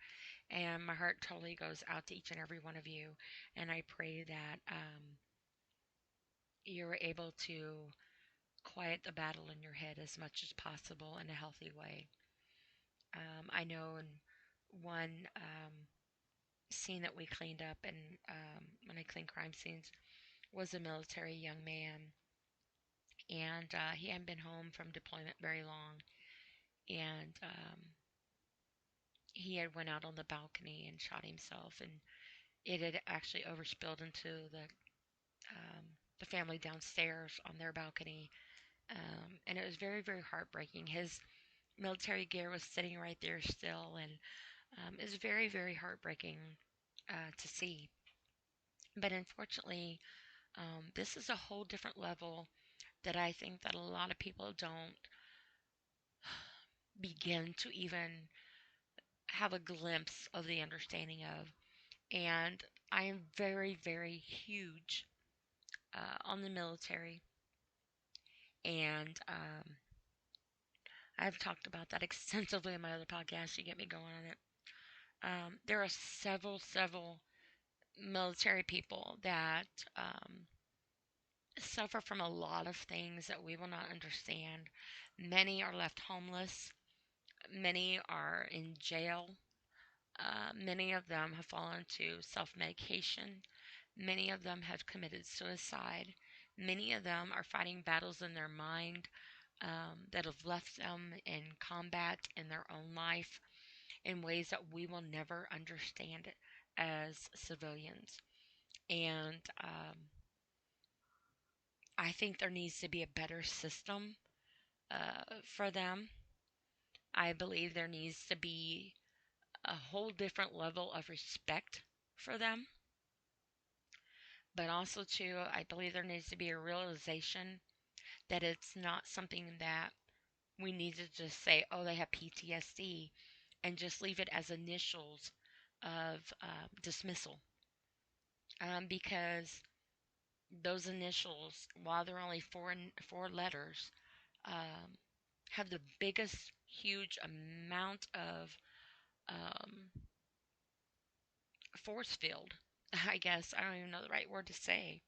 And my heart totally goes out to each and every one of you. And I pray that you're able to quiet the battle in your head as much as possible in a healthy way. I know in one scene that we cleaned up, and when I cleaned crime scenes, was a military young man. And he hadn't been home from deployment very long. And he had went out on the balcony and shot himself, and it had actually overspilled into the family downstairs on their balcony, and it was very very heartbreaking. His military gear was sitting right there still, and it was very very heartbreaking to see. But unfortunately, this is a whole different level that I think that a lot of people don't begin to even have a glimpse of the understanding of. And I am very, very huge on the military, and I've talked about that extensively in my other podcast. You get me going on it. There are several military people that suffer from a lot of things that we will not understand. Many are left homeless. Many are in jail. Many of them have fallen to self medication. Many of them have committed suicide. Many of them are fighting battles in their mind that have left them in combat in their own life in ways that we will never understand as civilians. And I think there needs to be a better system for them. I believe there needs to be a whole different level of respect for them. But also, too, I believe there needs to be a realization that it's not something that we need to just say, oh, they have PTSD, and just leave it as initials of dismissal. Because those initials, while they're only four letters, um, have the biggest, huge amount of um, force field. I guess I don't even know the right word to say.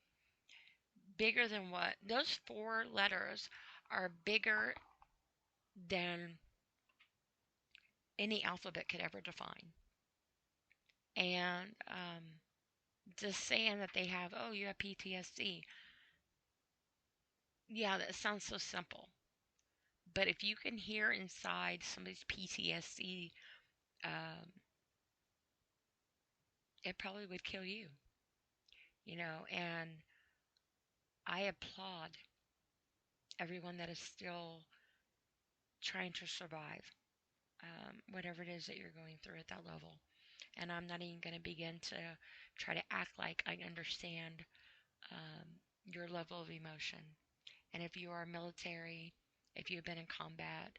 Bigger than what? Those four letters are bigger than any alphabet could ever define. And just saying that they have, oh, you have PTSD. Yeah, that sounds so simple. But if you can hear inside somebody's PTSD, um, it probably would kill you, you know. And I applaud everyone that is still trying to survive, whatever it is that you're going through at that level. And I'm not even going to begin to try to act like I understand um, your level of emotion. And if you are military, if you've been in combat,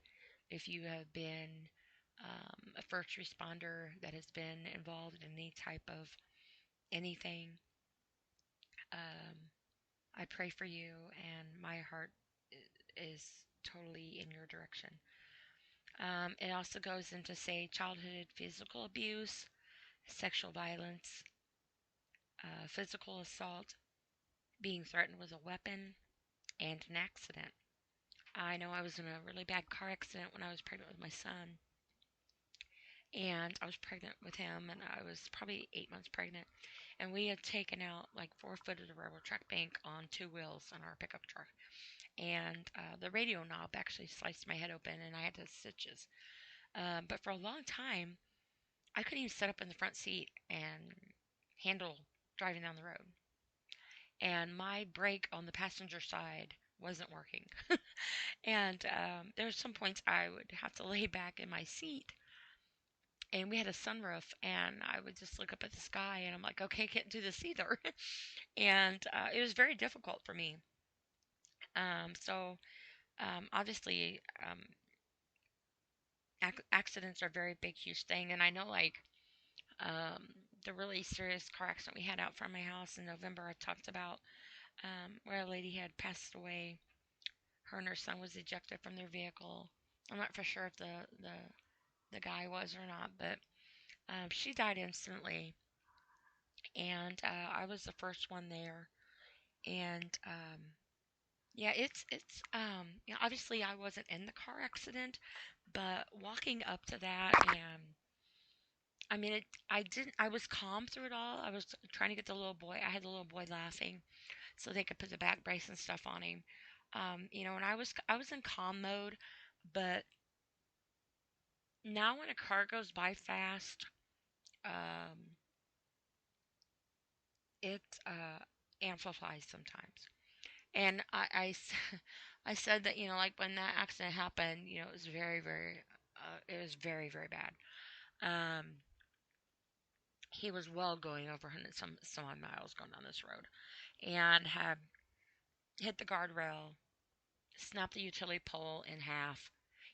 if you have been a first responder that has been involved in any type of anything, um, I pray for you, and my heart is totally in your direction. It also goes into say childhood physical abuse, sexual violence, physical assault, being threatened with a weapon, and an accident. I know I was in a really bad car accident when I was pregnant with my son, and I was pregnant with him, and I was probably 8 months pregnant, and we had taken out like 4 foot of the railroad track bank on 2 wheels on our pickup truck, and the radio knob actually sliced my head open, and I had to stitches. But for a long time, I couldn't even sit up in the front seat and handle driving down the road, and my brake on the passenger side wasn't working. And there were some points I would have to lay back in my seat, and we had a sunroof, and I would just look up at the sky, and I'm like, okay, I can't do this either. And it was very difficult for me. So obviously, accidents are a very big, huge thing, and I know like um, the really serious car accident we had out front of my house in November, I talked about where a lady had passed away. Her and her son was ejected from their vehicle. I'm not for sure if the guy was or not, but she died instantly, and I was the first one there. And yeah, obviously I wasn't in the car accident, but walking up to that, and I mean I didn't. I was calm through it all. I was trying to get the little boy. I had the little boy laughing, so they could put the back brace and stuff on him. And I was in calm mode, but now when a car goes by fast, um, it amplifies sometimes. And I said that, like when that accident happened, it was very, very, it was very, very bad. Um, he was well going over 100 some odd miles going down this road, and had hit the guardrail, snapped the utility pole in half,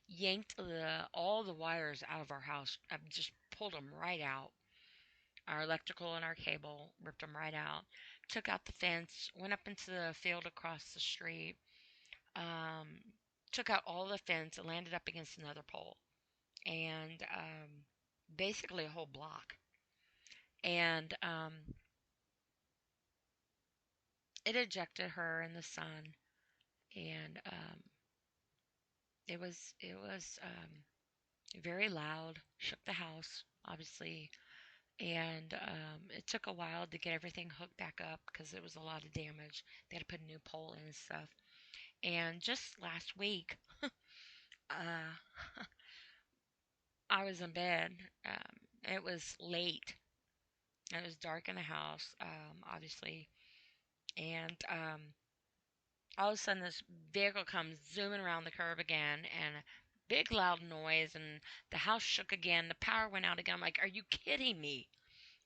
yanked all the wires out of our house. I just pulled them right out. Our electrical and our cable, ripped them right out. Took out the fence, went up into the field across the street, um, took out all the fence and landed up against another pole, and basically a whole block. And it ejected her and the son, and it was very loud, shook the house, obviously, and it took a while to get everything hooked back up because it was a lot of damage. They had to put a new pole in and stuff. And just last week, uh, I was in bed. It was late. It was dark in the house, obviously, and all of a sudden this vehicle comes zooming around the curve again, and a big loud noise, and the house shook again. The power went out again. I'm like, are you kidding me?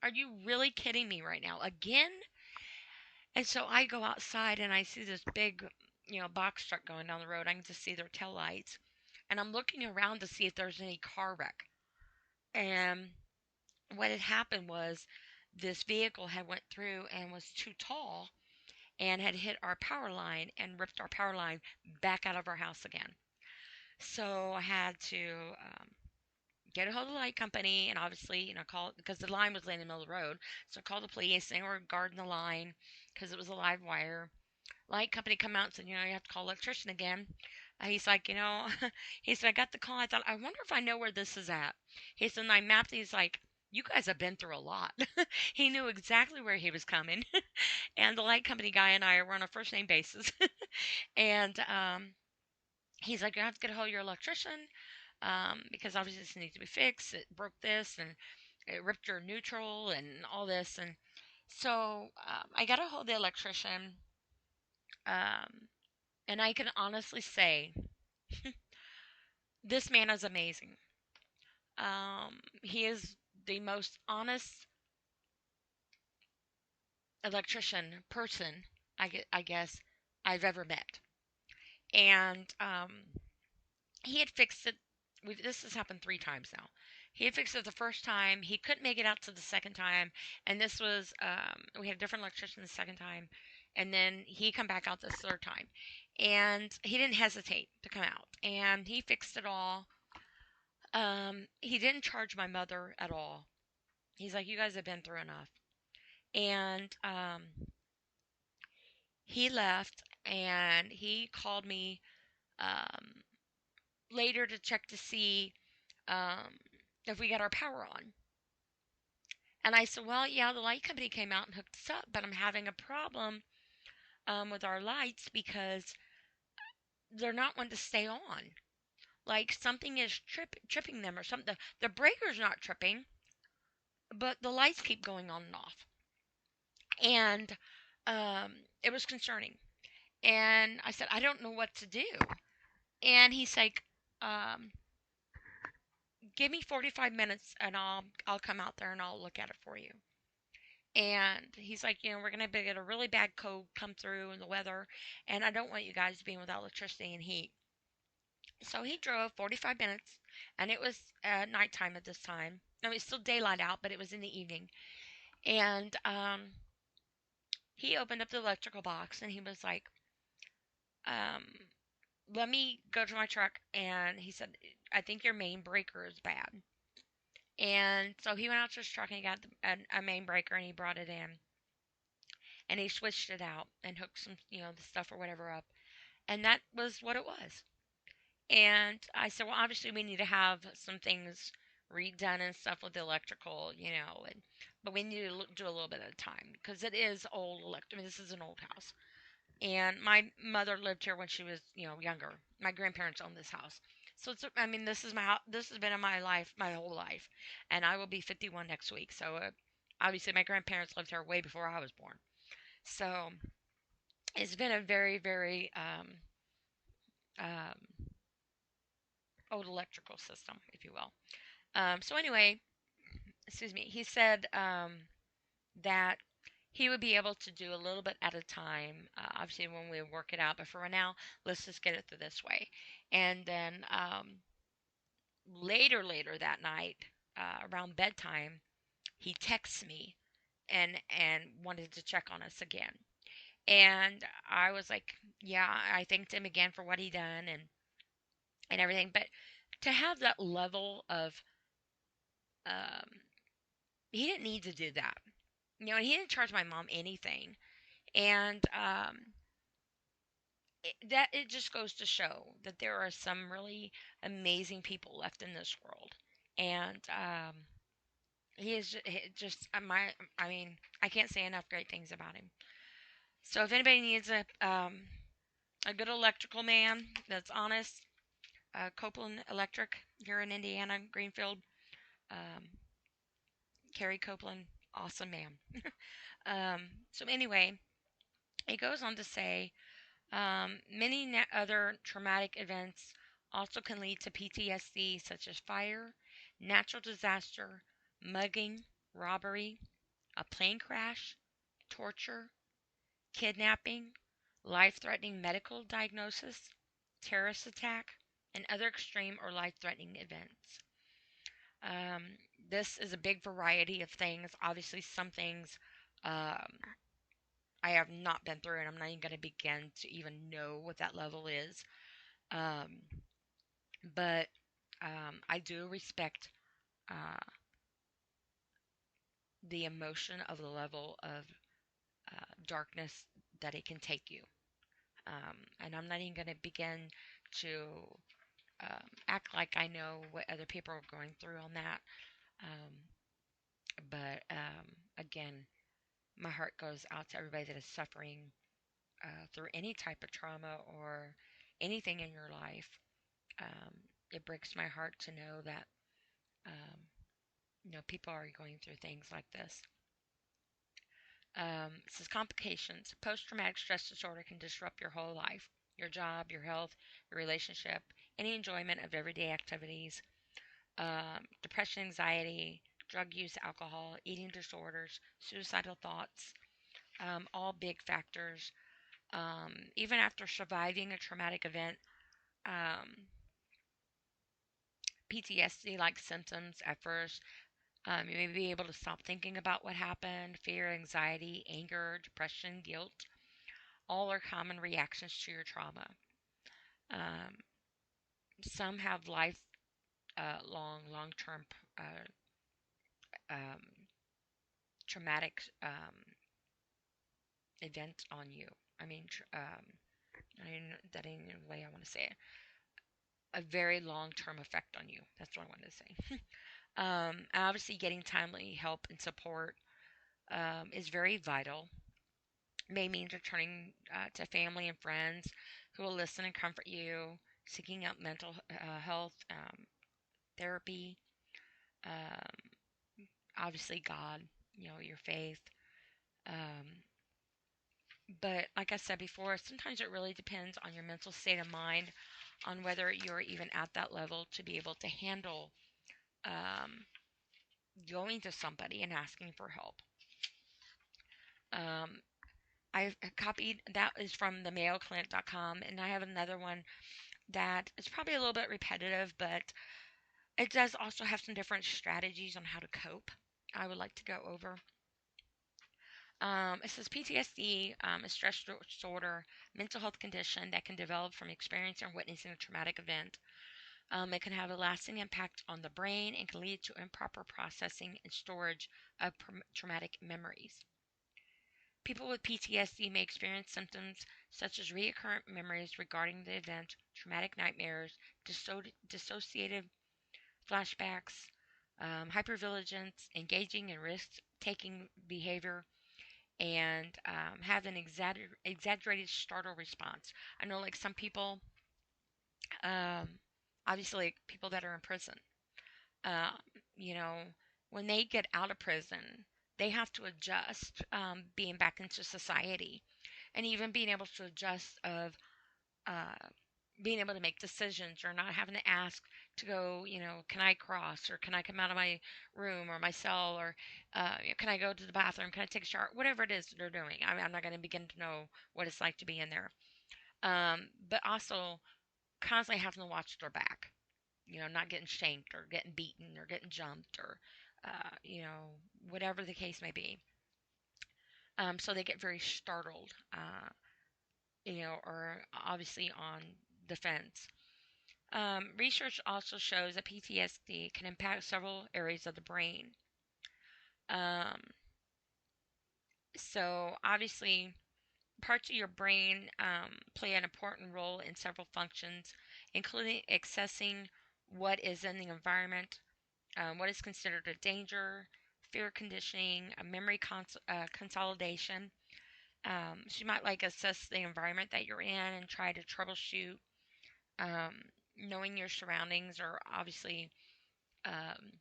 Are you really kidding me right now? Again? And so I go outside and I see this big, box truck going down the road. I can just see their tail lights. And I'm looking around to see if there's any car wreck. And what had happened was this vehicle had went through and was too tall and had hit our power line and ripped our power line back out of our house again. So I had to get a hold of the light company and obviously, call because the line was laying in the middle of the road. So I called the police. They were guarding the line because it was a live wire. Light company come out and said, you have to call electrician again. He's like, he said, I got the call. I thought, I wonder if I know where this is at. He said, and I mapped it. He's like, you guys have been through a lot. He knew exactly where he was coming. And the light company guy and I were on a first name basis. And he's like, you have to get a hold of your electrician because obviously this needs to be fixed. It broke this and it ripped your neutral and all this. And so I got a hold of the electrician. um, and I can honestly say this man is amazing. He is the most honest electrician person I guess I've ever met. And he had fixed it. This has happened 3 times now. He had fixed it the first time. He couldn't make it out to the second time, and this was we had a different electrician the second time, and then he come back out this third time, and he didn't hesitate to come out, and he fixed it all. He didn't charge my mother at all. He's like, "You guys have been through enough," and he left, and he called me um, later to check to see um, if we got our power on. And I said, well, yeah, the light company came out and hooked us up, but I'm having a problem with our lights because they're not wanting to stay on. Like something is tripping them or something. The breaker's not tripping, but the lights keep going on and off. And it was concerning. And I said, I don't know what to do. And he's like, um, give me 45 minutes and I'll come out there and I'll look at it for you. And he's like, we're going to get a really bad cold come through in the weather, and I don't want you guys being without electricity and heat. So he drove 45 minutes, and it was nighttime at this time. I mean, it's still daylight out, but it was in the evening. And he opened up the electrical box, and he was like, um, let me go to my truck. And he said, I think your main breaker is bad. And so he went out to his truck and he got a main breaker and he brought it in and he switched it out and hooked some, the stuff or whatever up. And that was what it was. And I said, well, obviously we need to have some things redone and stuff with the electrical, but we need to do a little bit at a time because it is old electric. I mean, this is an old house. And my mother lived here when she was, younger. My grandparents owned this house. So I mean, this is my house. This has been in my life, my whole life. And I will be 51 next week. So obviously my grandparents lived here way before I was born. So it's been a very, very um, old electrical system, if you will. So anyway, excuse me. He said that he would be able to do a little bit at a time. Obviously, when we work it out, but for now, let's just get it through this way. And then later that night, around bedtime, he texts me and wanted to check on us again. And I was like, yeah, I thanked him again for what he done and everything. But to have that level of, um, he didn't need to do that. And he didn't charge my mom anything. And it just goes to show that there are some really amazing people left in this world. And he is just I mean, I can't say enough great things about him. So if anybody needs a good electrical man that's honest, Copeland Electric here in Indiana, Greenfield. Um, Kerry Copeland, awesome man. So anyway, it goes on to say many other traumatic events also can lead to PTSD, such as fire, natural disaster, mugging, robbery, a plane crash, torture, kidnapping, life threatening medical diagnosis, terrorist attack, and other extreme or life threatening events. Um, this is a big variety of things. Obviously, some things I have not been through, and I'm not even going to begin to even know what that level is. Um, but I do respect uh, the emotion of the level of darkness that it can take you. And I'm not even going to begin to act like I know what other people are going through on that. Um, but again, my heart goes out to everybody that is suffering through any type of trauma or anything in your life. Um, it breaks my heart to know that um, people are going through things like this. It says complications. Post traumatic stress disorder can disrupt your whole life, your job, your health, your relationship, any enjoyment of everyday activities, depression, anxiety, drug use, alcohol, eating disorders, suicidal thoughts, all big factors. Even after surviving a traumatic event, um, PTSD like symptoms at first, you may be able to stop thinking about what happened. Fear, anxiety, anger, depression, guilt, all are common reactions to your trauma. Um, some have long term uh, um, traumatic event on you. I mean, that ain't the way I want to say it. A very long term effect on you. That's what I wanted to say. And obviously, getting timely help and support is very vital. May mean returning to family and friends who will listen and comfort you, seeking out mental health therapy, um, obviously God, your faith. Um, but like I said before, sometimes it really depends on your mental state of mind, on whether you're even at that level to be able to handle um, going to somebody and asking for help. Um, I've copied that is from the mayoclinic.com, and I have another one that is probably a little bit repetitive, but it does also have some different strategies on how to cope. I would like to go over. It says PTSD, a stress disorder, mental health condition that can develop from experiencing or witnessing a traumatic event. It can have a lasting impact on the brain and can lead to improper processing and storage of traumatic memories. People with PTSD may experience symptoms such as recurrent memories regarding the event, traumatic nightmares, dissociative flashbacks, hypervigilance, engaging in risk taking behavior, and have an exaggerated startle response. I know, like some people, um, obviously, like people that are in prison, um, you know, when they get out of prison, they have to adjust being back into society, and even being able to adjust of uh, being able to make decisions or not having to ask to go, can I cross or can I come out of my room or my cell or can I go to the bathroom? Can I take a shower? Whatever it is that they're doing. I mean, I'm not going to begin to know what it's like to be in there. But also constantly having to watch their back, not getting shanked or getting beaten or getting jumped or, whatever the case may be. So they get very startled, or obviously on defense. Research also shows that PTSD can impact several areas of the brain. Um, so, obviously, parts of your brain play an important role in several functions, including accessing what is in the environment, what is considered a danger, fear conditioning, a memory consolidation. So, you might like assess the environment that you're in and try to troubleshoot. Um, Knowing your surroundings, or obviously um,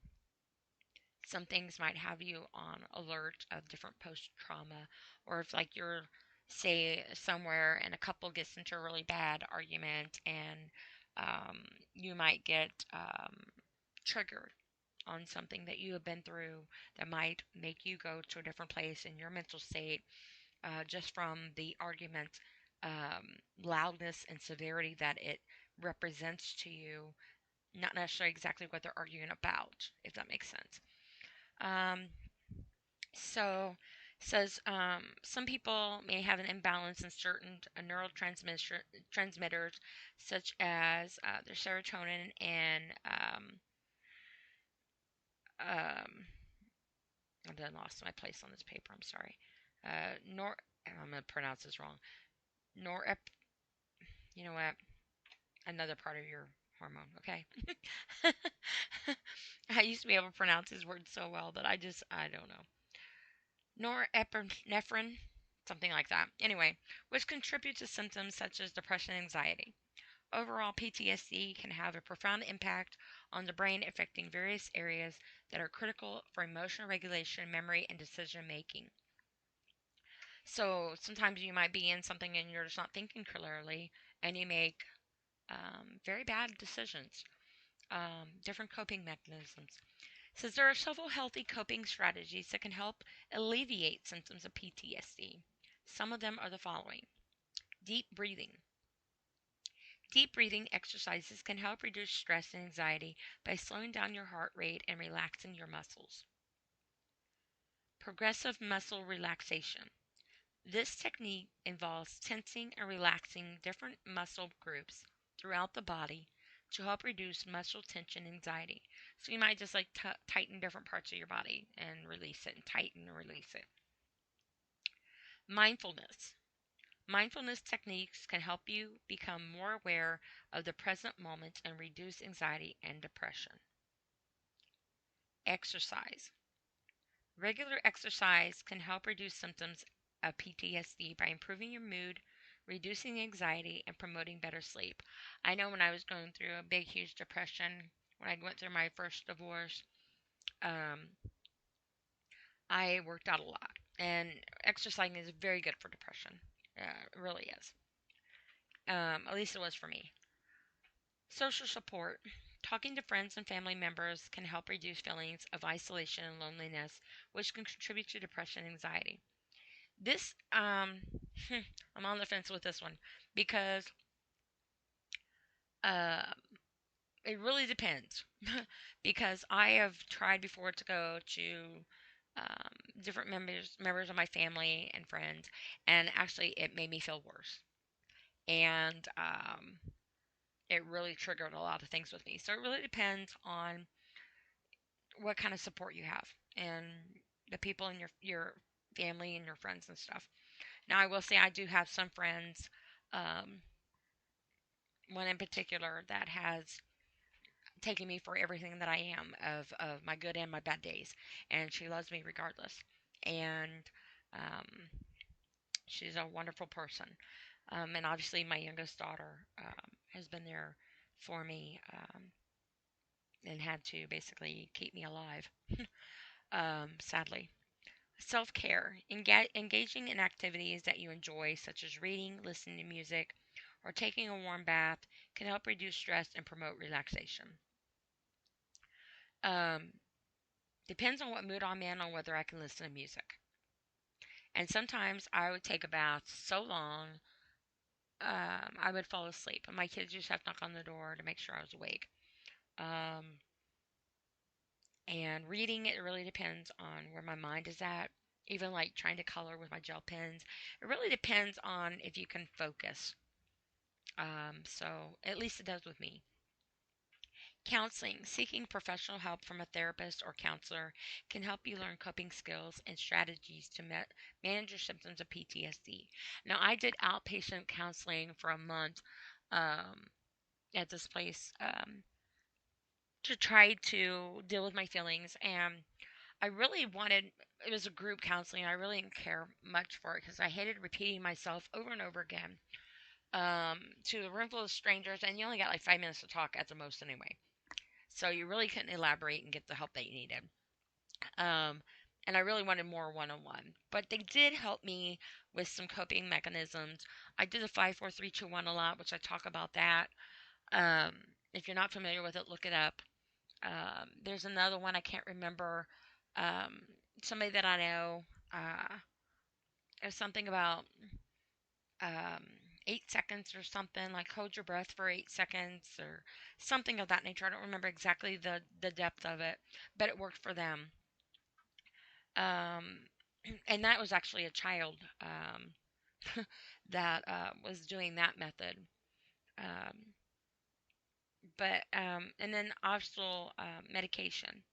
some things might have you on alert of different post trauma, or if like you're say somewhere and a couple gets into a really bad argument and um, you might get triggered on something that you have been through that might make you go to a different place in your mental state, just from the argument loudness and severity that it represents to you, not necessarily exactly what they're arguing about, if that makes sense. Um, so says some people may have an imbalance in certain neurotransmitters, such as their serotonin and um, I done lost my place on this paper. I'm sorry. Nor I'm gonna pronounce this wrong. Norep. You know what? Another part of your hormone. Okay. I used to be able to pronounce his words so well that I don't know. Norepinephrine, something like that. Anyway, which contribute to symptoms such as depression and anxiety. Overall, PTSD can have a profound impact on the brain, affecting various areas that are critical for emotional regulation, memory, and decision making. So sometimes you might be in something and you're just not thinking clearly, and you make very bad decisions. Different coping mechanisms. It says there are several healthy coping strategies that can help alleviate symptoms of PTSD. Some of them are the following: deep breathing. Deep breathing exercises can help reduce stress and anxiety by slowing down your heart rate and relaxing your muscles. Progressive muscle relaxation. This technique involves tensing and relaxing different muscle groups throughout the body to help reduce muscle tension and anxiety. So you might just like tighten different parts of your body and release it, and tighten and release it. Mindfulness. Mindfulness techniques can help you become more aware of the present moment and reduce anxiety and depression. Exercise. Regular exercise can help reduce symptoms of PTSD by improving your mood, reducing anxiety, and promoting better sleep. I know when I was going through a big, huge depression, when I went through my first divorce, um, I worked out a lot. And exercising is very good for depression. It really is. At least it was for me. Social support. Talking to friends and family members can help reduce feelings of isolation and loneliness, which can contribute to depression and anxiety. This, I'm on the fence with this one because uh, it really depends. Because I have tried before to go to different members of my family and friends, and actually it made me feel worse. And it really triggered a lot of things with me. So it really depends on what kind of support you have and the people in your family and your friends and stuff. Now I will say I do have some friends, um, one in particular that has taken me for everything that I am, of my good and my bad days, and she loves me regardless. And um, she's a wonderful person. And obviously my youngest daughter has been there for me, and had to basically keep me alive, sadly. Self care. Engaging in activities that you enjoy, such as reading, listening to music, or taking a warm bath, can help reduce stress and promote relaxation. Um, Depends on what mood I'm in on whether I can listen to music. And sometimes I would take a bath so long, I would fall asleep. And my kids just have to knock on the door to make sure I was awake. Um, and reading, it really depends on where my mind is at. Even like trying to color with my gel pens, it really depends on if you can focus. So at least it does with me. Counseling. Seeking professional help from a therapist or counselor can help you learn coping skills and strategies to manage your symptoms of PTSD. Now, I did outpatient counseling for a month, um, at this place, to try to deal with my feelings. And I really wanted, it was a group counseling. I really didn't care much for it because I hated repeating myself over and over again, to a room full of strangers. And you only got like 5 minutes to talk at the most anyway. So you really couldn't elaborate and get the help that you needed. Um, and I really wanted more one on one. But they did help me with some coping mechanisms. I did the 5 4 3 2 1 a lot, which I talk about that. Um, if you're not familiar with it, look it up. There's another one I can't remember. Um, Somebody that I know, there's something about um, 8 seconds or something, like hold your breath for 8 seconds or something of that nature. I don't remember exactly the depth of it, but it worked for them. Um, and that was actually a child, that was doing that method. Um, and then also medication.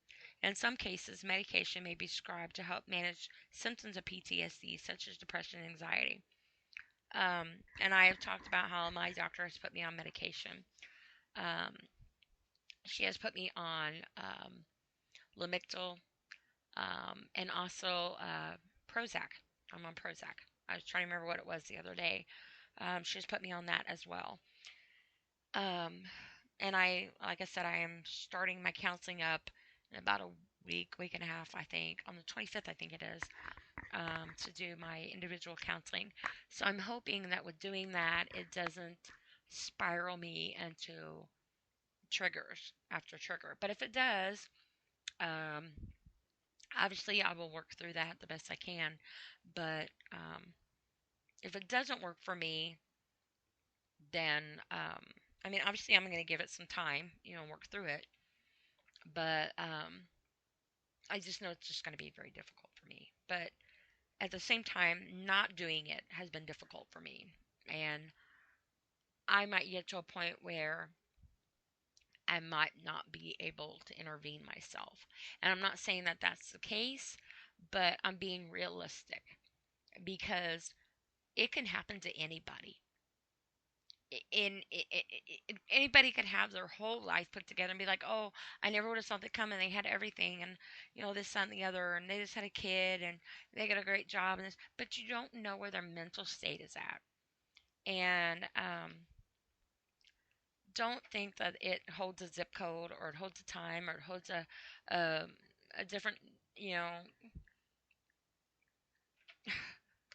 In some cases, medication may be prescribed to help manage symptoms of PTSD, such as depression and anxiety. And I have talked about how my doctor has put me on medication. Um, she has put me on Lamictal, and also Prozac. I'm on Prozac. I was trying to remember what it was the other day. She's put me on that as well. Um, and like I said, I am starting my counseling up in about a week and a half, I think. On the 25th, I think it is. to do my individual counseling. So I'm hoping that with doing that, it doesn't spiral me into triggers after trigger. But if it does, um, obviously I will work through that the best I can. But if it doesn't work for me, then I mean, obviously I'm going to give it some time, work through it. But I just know it's just going to be very difficult for me. But at the same time, not doing it has been difficult for me. And I might get to a point where I might not be able to intervene myself. And I'm not saying that that's the case, but I'm being realistic because it can happen to anybody. Anybody could have their whole life put together and be like, oh, I never would have saw that coming. They had everything, and this, that, and the other, and they just had a kid, and they got a great job, and this, but you don't know where their mental state is at, and don't think that it holds a zip code or it holds a time or it holds um, a different, you know,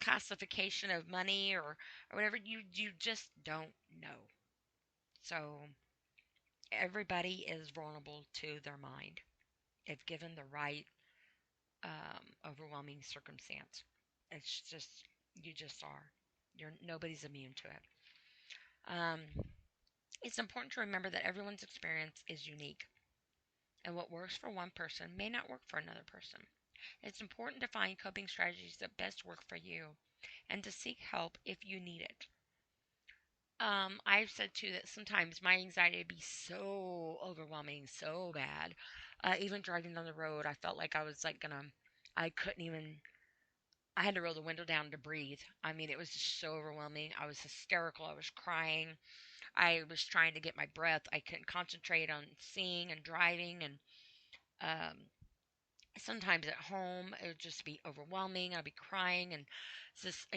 classification of money or whatever. You just don't know. So everybody is vulnerable to their mind if given the right overwhelming circumstance. It's just you just are. You're nobody's immune to it. Um, it's important to remember that everyone's experience is unique, and what works for one person may not work for another person. It's important to find coping strategies that best work for you and to seek help if you need it. I've said too that sometimes my anxiety would be so overwhelming, so bad. Even driving down the road, I felt like I was like gonna, I couldn't even, I had to roll the window down to breathe. I mean, it was just so overwhelming. I was hysterical. I was crying. I was trying to get my breath. I couldn't concentrate on seeing and driving. And um, sometimes at home, it would just be overwhelming. I'd be crying and just,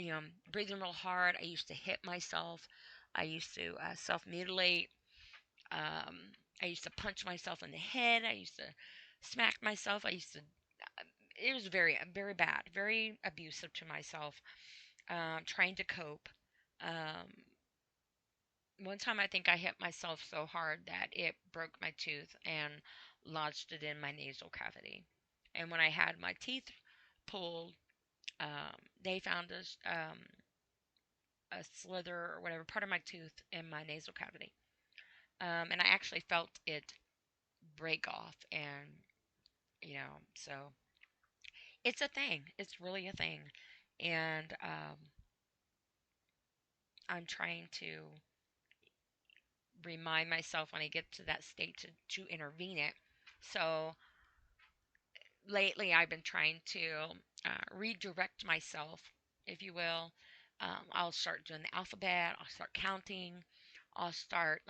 breathing real hard. I used to hit myself. I used to self mutilate. Um, I used to punch myself in the head. I used to smack myself. It was very, very bad, very abusive to myself, trying to cope. Um, one time I think I hit myself so hard that it broke my tooth and lodged it in my nasal cavity. And when I had my teeth pulled, they found a slither or whatever part of my tooth in my nasal cavity. And I actually felt it break off. And, so it's a thing. It's really a thing. And I'm trying to remind myself when I get to that state to intervene it. So lately I've been trying to redirect myself, if you will. I'll start doing the alphabet. I'll start counting. I'll start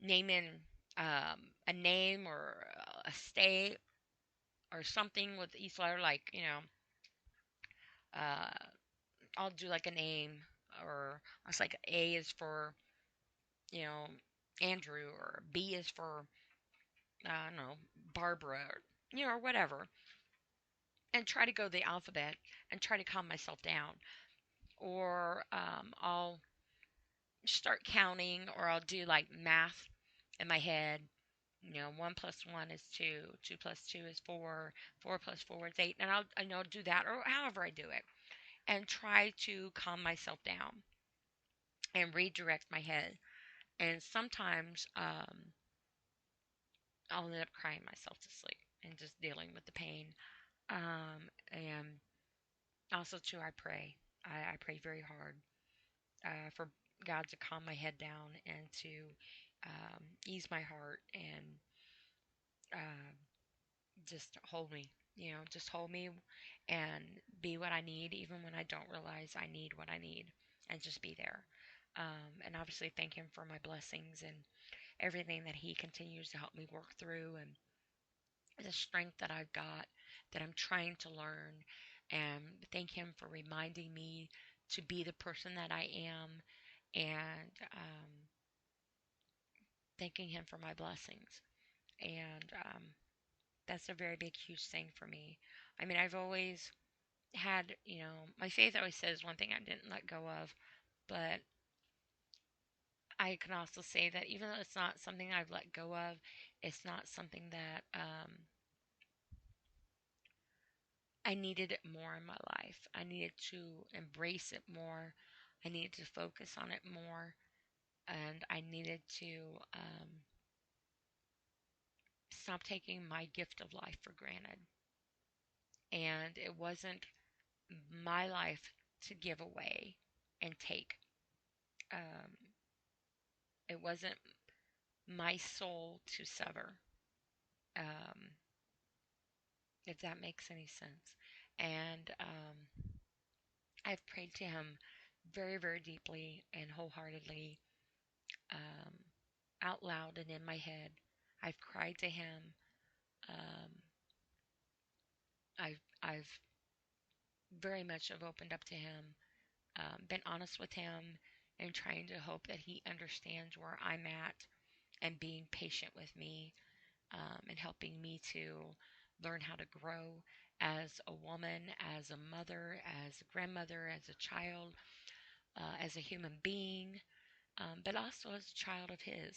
naming a name or a state or something with each letter, like, uh, I'll do like a name, or it's like A is for, you know, Andrew, or B is for, I don't know, Barbara, or, or whatever, and try to go the alphabet and try to calm myself down. Or I'll start counting, or I'll do like math in my head. 1 plus 1 is 2, 2 plus 2 is 4, 4 plus 4 is 8, and I'll do that, or however I do it, and try to calm myself down and redirect my head. And sometimes I'll end up crying myself to sleep and just dealing with the pain. And also too, I pray. I pray very hard for God to calm my head down and to ease my heart and uh, just hold me. Just hold me and be what I need, even when I don't realize I need what I need, and just be there. And obviously, thank Him for my blessings and everything that He continues to help me work through, and the strength that I've got that I'm trying to learn. And thank Him for reminding me to be the person that I am, and thanking Him for my blessings. And that's a very big, huge thing for me. I mean, I've always had, my faith always says one thing I didn't let go of, but I can also say that even though it's not something I've let go of, it's not something that I needed it more in my life. I needed to embrace it more. I needed to focus on it more. And I needed to stop taking my gift of life for granted. And it wasn't my life to give away and take. Um, it wasn't my soul to sever, um, if that makes any sense. And I've prayed to Him very, very deeply and wholeheartedly, um, out loud and in my head. I've cried to Him. Um, I've very much have opened up to Him, been honest with Him, and trying to hope that He understands where I'm at and being patient with me, and helping me to learn how to grow as a woman, as a mother, as a grandmother, as a child, as a human being, but also as a child of His.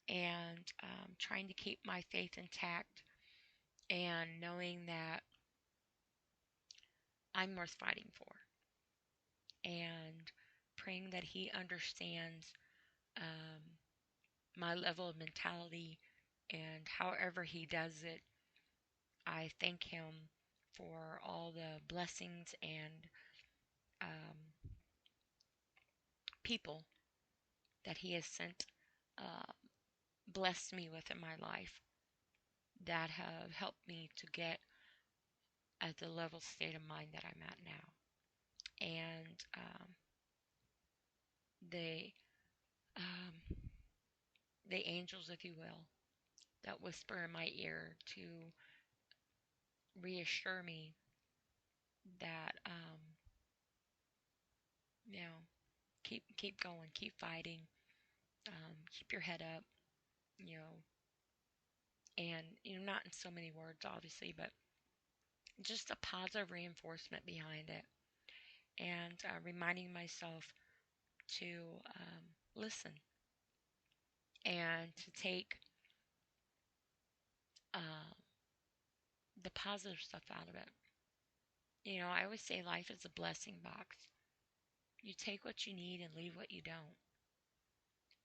And trying to keep my faith intact and knowing that I'm worth fighting for, and praying that He understands um, my level of mentality, and however He does it, I thank Him for all the blessings and um, people that He has sent, uh, blessed me with in my life, that have helped me to get at the level state of mind that I'm at now. And the um, the angels, if you will, that whisper in my ear to reassure me that, you know, keep going, keep fighting, keep your head up, you know, and not in so many words, obviously, but just a positive reinforcement behind it, and reminding myself to listen and to take uh, the positive stuff out of it. I always say life is a blessing box. You take what you need and leave what you don't.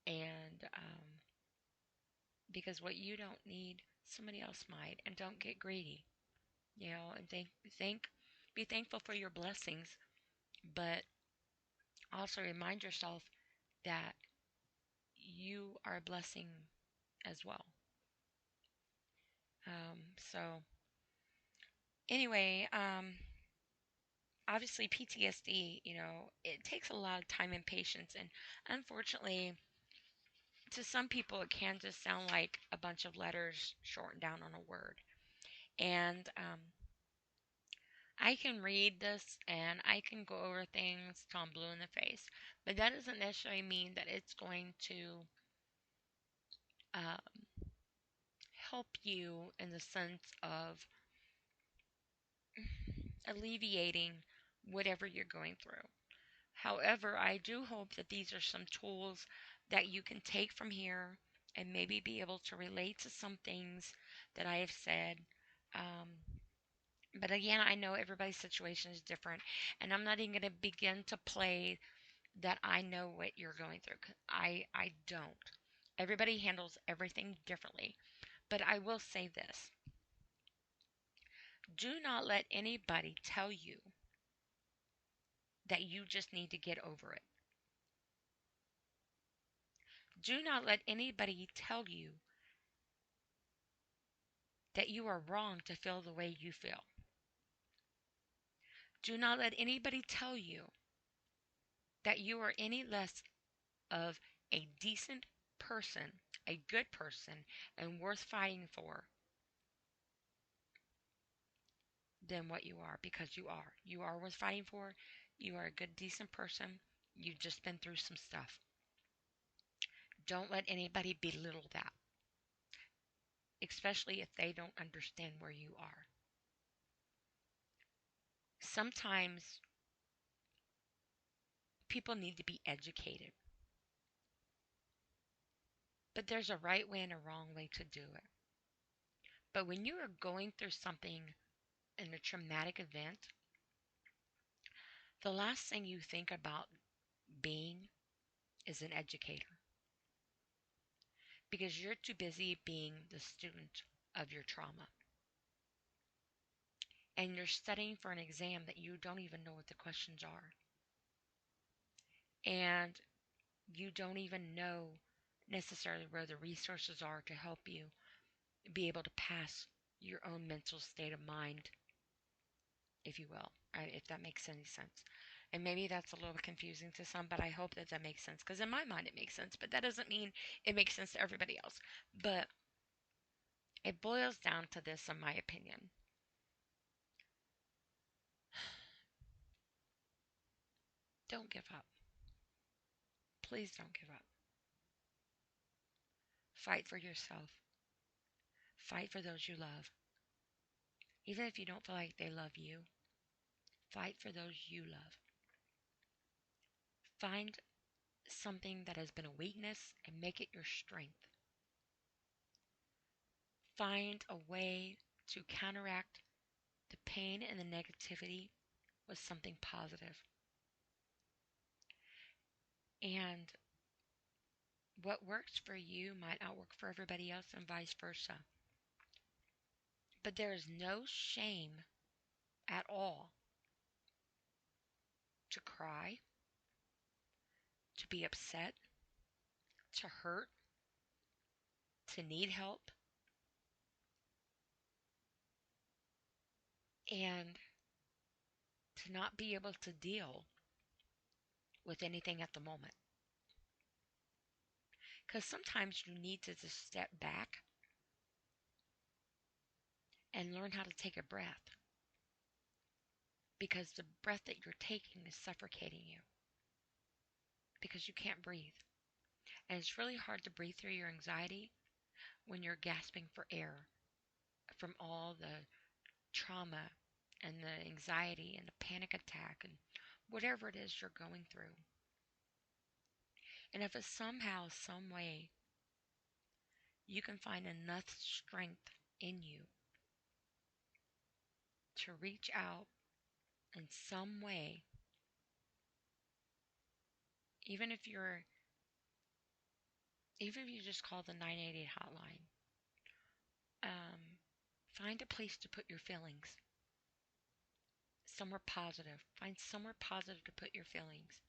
And because what you don't need, somebody else might. And don't get greedy, and think, be thankful for your blessings, but also remind yourself that you are a blessing as well. So anyway, obviously PTSD, it takes a lot of time and patience, and unfortunately, to some people, it can just sound like a bunch of letters shortened down on a word. And I can read this and I can go over things till I'm blue in the face, but that doesn't necessarily mean that it's going to uh, help you in the sense of alleviating whatever you're going through. However, I do hope that these are some tools that you can take from here and maybe be able to relate to some things that I have said. Um, but again, I know everybody's situation is different, and I'm not even going to begin to play that I know what you're going through. 'Cause I don't. Everybody handles everything differently. But I will say this: do not let anybody tell you that you just need to get over it. Do not let anybody tell you that you are wrong to feel the way you feel. Do not let anybody tell you that you are any less of a decent person, a good person, and worth fighting for than what you are, because you are. You are worth fighting for. You are a good, decent person. You've just been through some stuff. Don't let anybody belittle that, especially if they don't understand where you are. Sometimes people need to be educated, but there's a right way and a wrong way to do it. But when you are going through something in a traumatic event, the last thing you think about being is an educator because you're too busy being the student of your trauma. And you're studying for an exam that you don't even know what the questions are. And you don't even know necessarily where the resources are to help you be able to pass your own mental state of mind, if you will, if that makes any sense. And maybe that's a little confusing to some, but I hope that that makes sense. Because in my mind it makes sense, but that doesn't mean it makes sense to everybody else. But it boils down to this, in my opinion. Don't give up. Please don't give up. Fight for yourself. Fight for those you love. Even if you don't feel like they love you, fight for those you love. Find something that has been a weakness and make it your strength. Find a way to counteract the pain and the negativity with something positive. And what works for you might not work for everybody else, and vice versa. But there is no shame at all to cry, to be upset, to hurt, to need help, and to not be able to deal with anything at the moment. Because sometimes you need to just step back and learn how to take a breath. Because the breath that you're taking is suffocating you. Because you can't breathe. And it's really hard to breathe through your anxiety when you're gasping for air from all the trauma and the anxiety and the panic attack and whatever it is you're going through. And if it's somehow, some way, you can find enough strength in you to reach out in some way, even if you just call the 988 hotline, find a place to put your feelings. Somewhere positive. Find somewhere positive to put your feelings.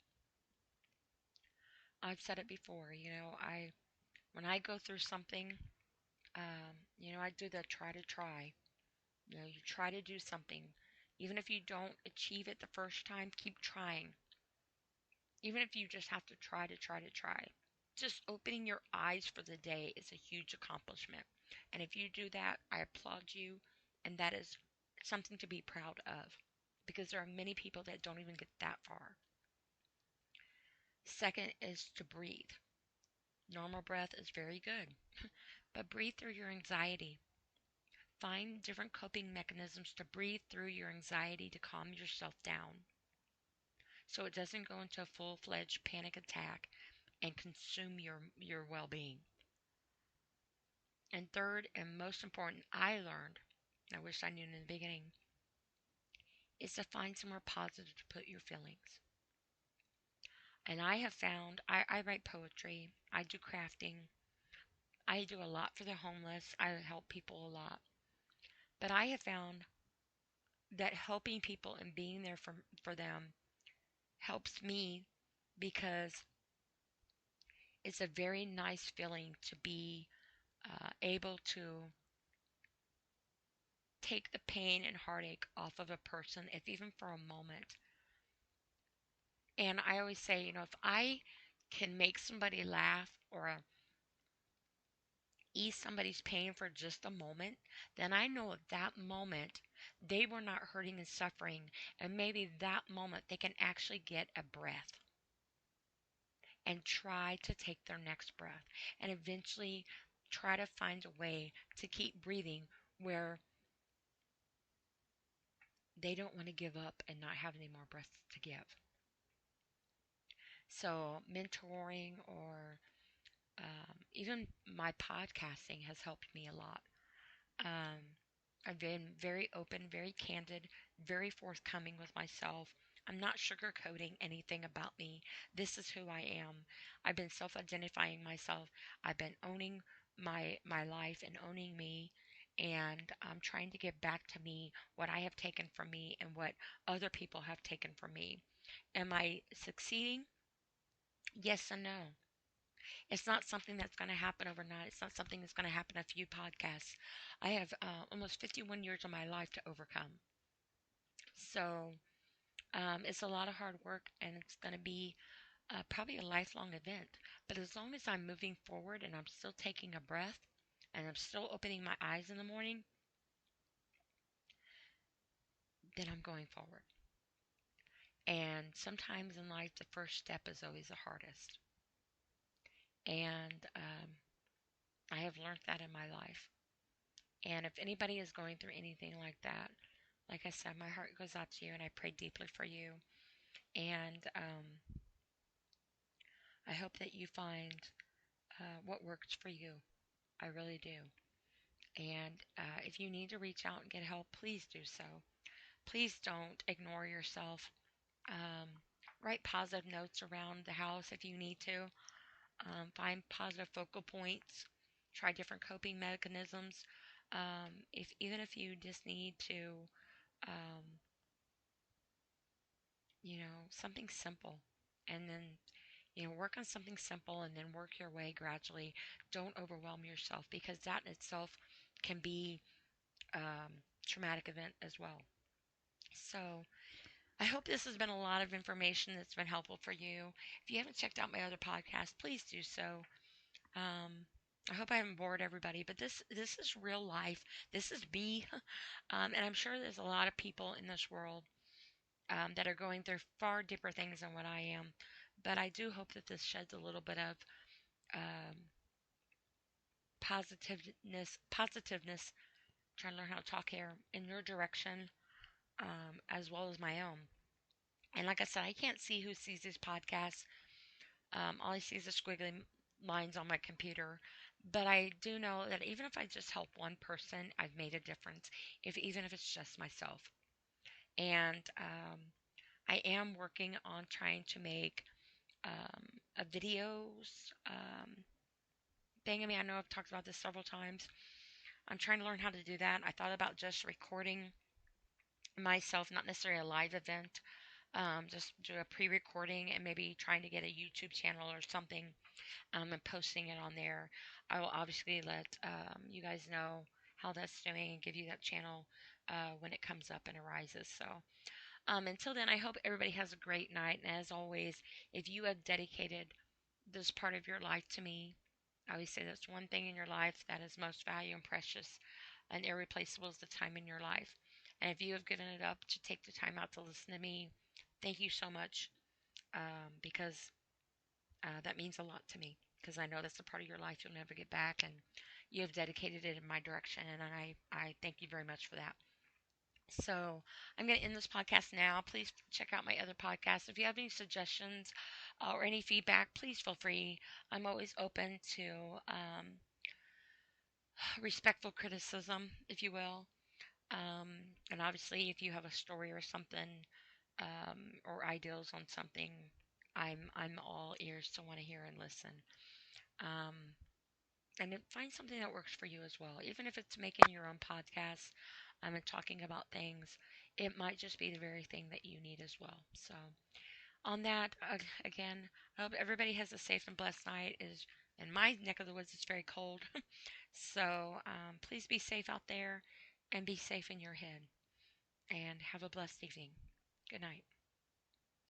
I've said it before, when I go through something, I do the try to try. You try to do something. Even if you don't achieve it the first time, keep trying. Even if you just have to try to try to try. Just opening your eyes for the day is a huge accomplishment. And if you do that, I applaud you. And that is something to be proud of. Because there are many people that don't even get that far. Second is to breathe. Normal breath is very good. But breathe through your anxiety. Find different coping mechanisms to breathe through your anxiety to calm yourself down. So it doesn't go into a full-fledged panic attack and consume your well-being. And third, and most important, I learned, I wish I knew in the beginning, is to find somewhere positive to put your feelings. And I have found, I write poetry, I do crafting, I do a lot for the homeless, I help people a lot. But I have found that helping people and being there for them helps me because it's a very nice feeling to be able to take the pain and heartache off of a person, if even for a moment. And I always say, if I can make somebody laugh or ease somebody's pain for just a moment, then I know at that moment they were not hurting and suffering, and maybe that moment they can actually get a breath and try to take their next breath and eventually try to find a way to keep breathing where they don't want to give up and not have any more breaths to give. So, mentoring or even my podcasting has helped me a lot. Um, I've been very open, very candid, very forthcoming with myself. I'm not sugarcoating anything about me. This is who I am. I've been self-identifying myself. I've been owning my life and owning me, and I'm trying to give back to me what I have taken from me and what other people have taken from me. Am I succeeding? Yes and no. It's not something that's going to happen overnight. It's not something that's going to happen in a few podcasts. I have almost 51 years of my life to overcome. So it's a lot of hard work, and it's going to be probably a lifelong event. But as long as I'm moving forward and I'm still taking a breath and I'm still opening my eyes in the morning, then I'm going forward. And sometimes in life, the first step is always the hardest. And I have learned that in my life. And if anybody is going through anything like that, like I said, my heart goes out to you and I pray deeply for you. And I hope that you find what works for you. I really do. And if you need to reach out and get help, please do so. Please don't ignore yourself. Um, write positive notes around the house if you need to. Find positive focal points. Try different coping mechanisms. If even if you just need to, um, something simple, and then work on something simple, and then work your way gradually. Don't overwhelm yourself because that in itself can be traumatic event as well. So I hope this has been a lot of information that's been helpful for you. If you haven't checked out my other podcast, please do so. Um, I hope I haven't bored everybody, but this is real life. This is me, and I'm sure there's a lot of people in this world that are going through far deeper things than what I am. But I do hope that this sheds a little bit of um, positiveness. Trying to learn how to talk here in your direction, as well as my own. And like I said, I can't see who sees these podcasts. All I see is the squiggly lines on my computer. But I do know that even if I just help one person, I've made a difference. Even if it's just myself. And I am working on trying to make a videos thing. I mean, I know I've talked about this several times. I'm trying to learn how to do that. I thought about just recording myself, not necessarily a live event, just do a pre-recording and maybe trying to get a YouTube channel or something, and posting it on there. I will obviously let you guys know how that's doing and give you that channel when it comes up and arises. So until then, I hope everybody has a great night. And as always, if you have dedicated this part of your life to me, I always say that's one thing in your life that is most valuable and precious and irreplaceable is the time in your life. And if you have given it up to take the time out to listen to me, thank you so much, because that means a lot to me, because I know that's a part of your life you'll never get back, and you have dedicated it in my direction, and I thank you very much for that. So I'm going to end this podcast now. Please check out my other podcasts. If you have any suggestions or any feedback, please feel free. I'm always open to respectful criticism, if you will. And obviously, if you have a story or something, or ideals on something, I'm all ears to want to hear and listen. Um, and find something that works for you as well. Even if it's making your own podcast, and talking about things, it might just be the very thing that you need as well. So, on that, again, I hope everybody has a safe and blessed night. Is in my neck of the woods, it's very cold, so please be safe out there, and be safe in your head. And have a blessed evening. Good night.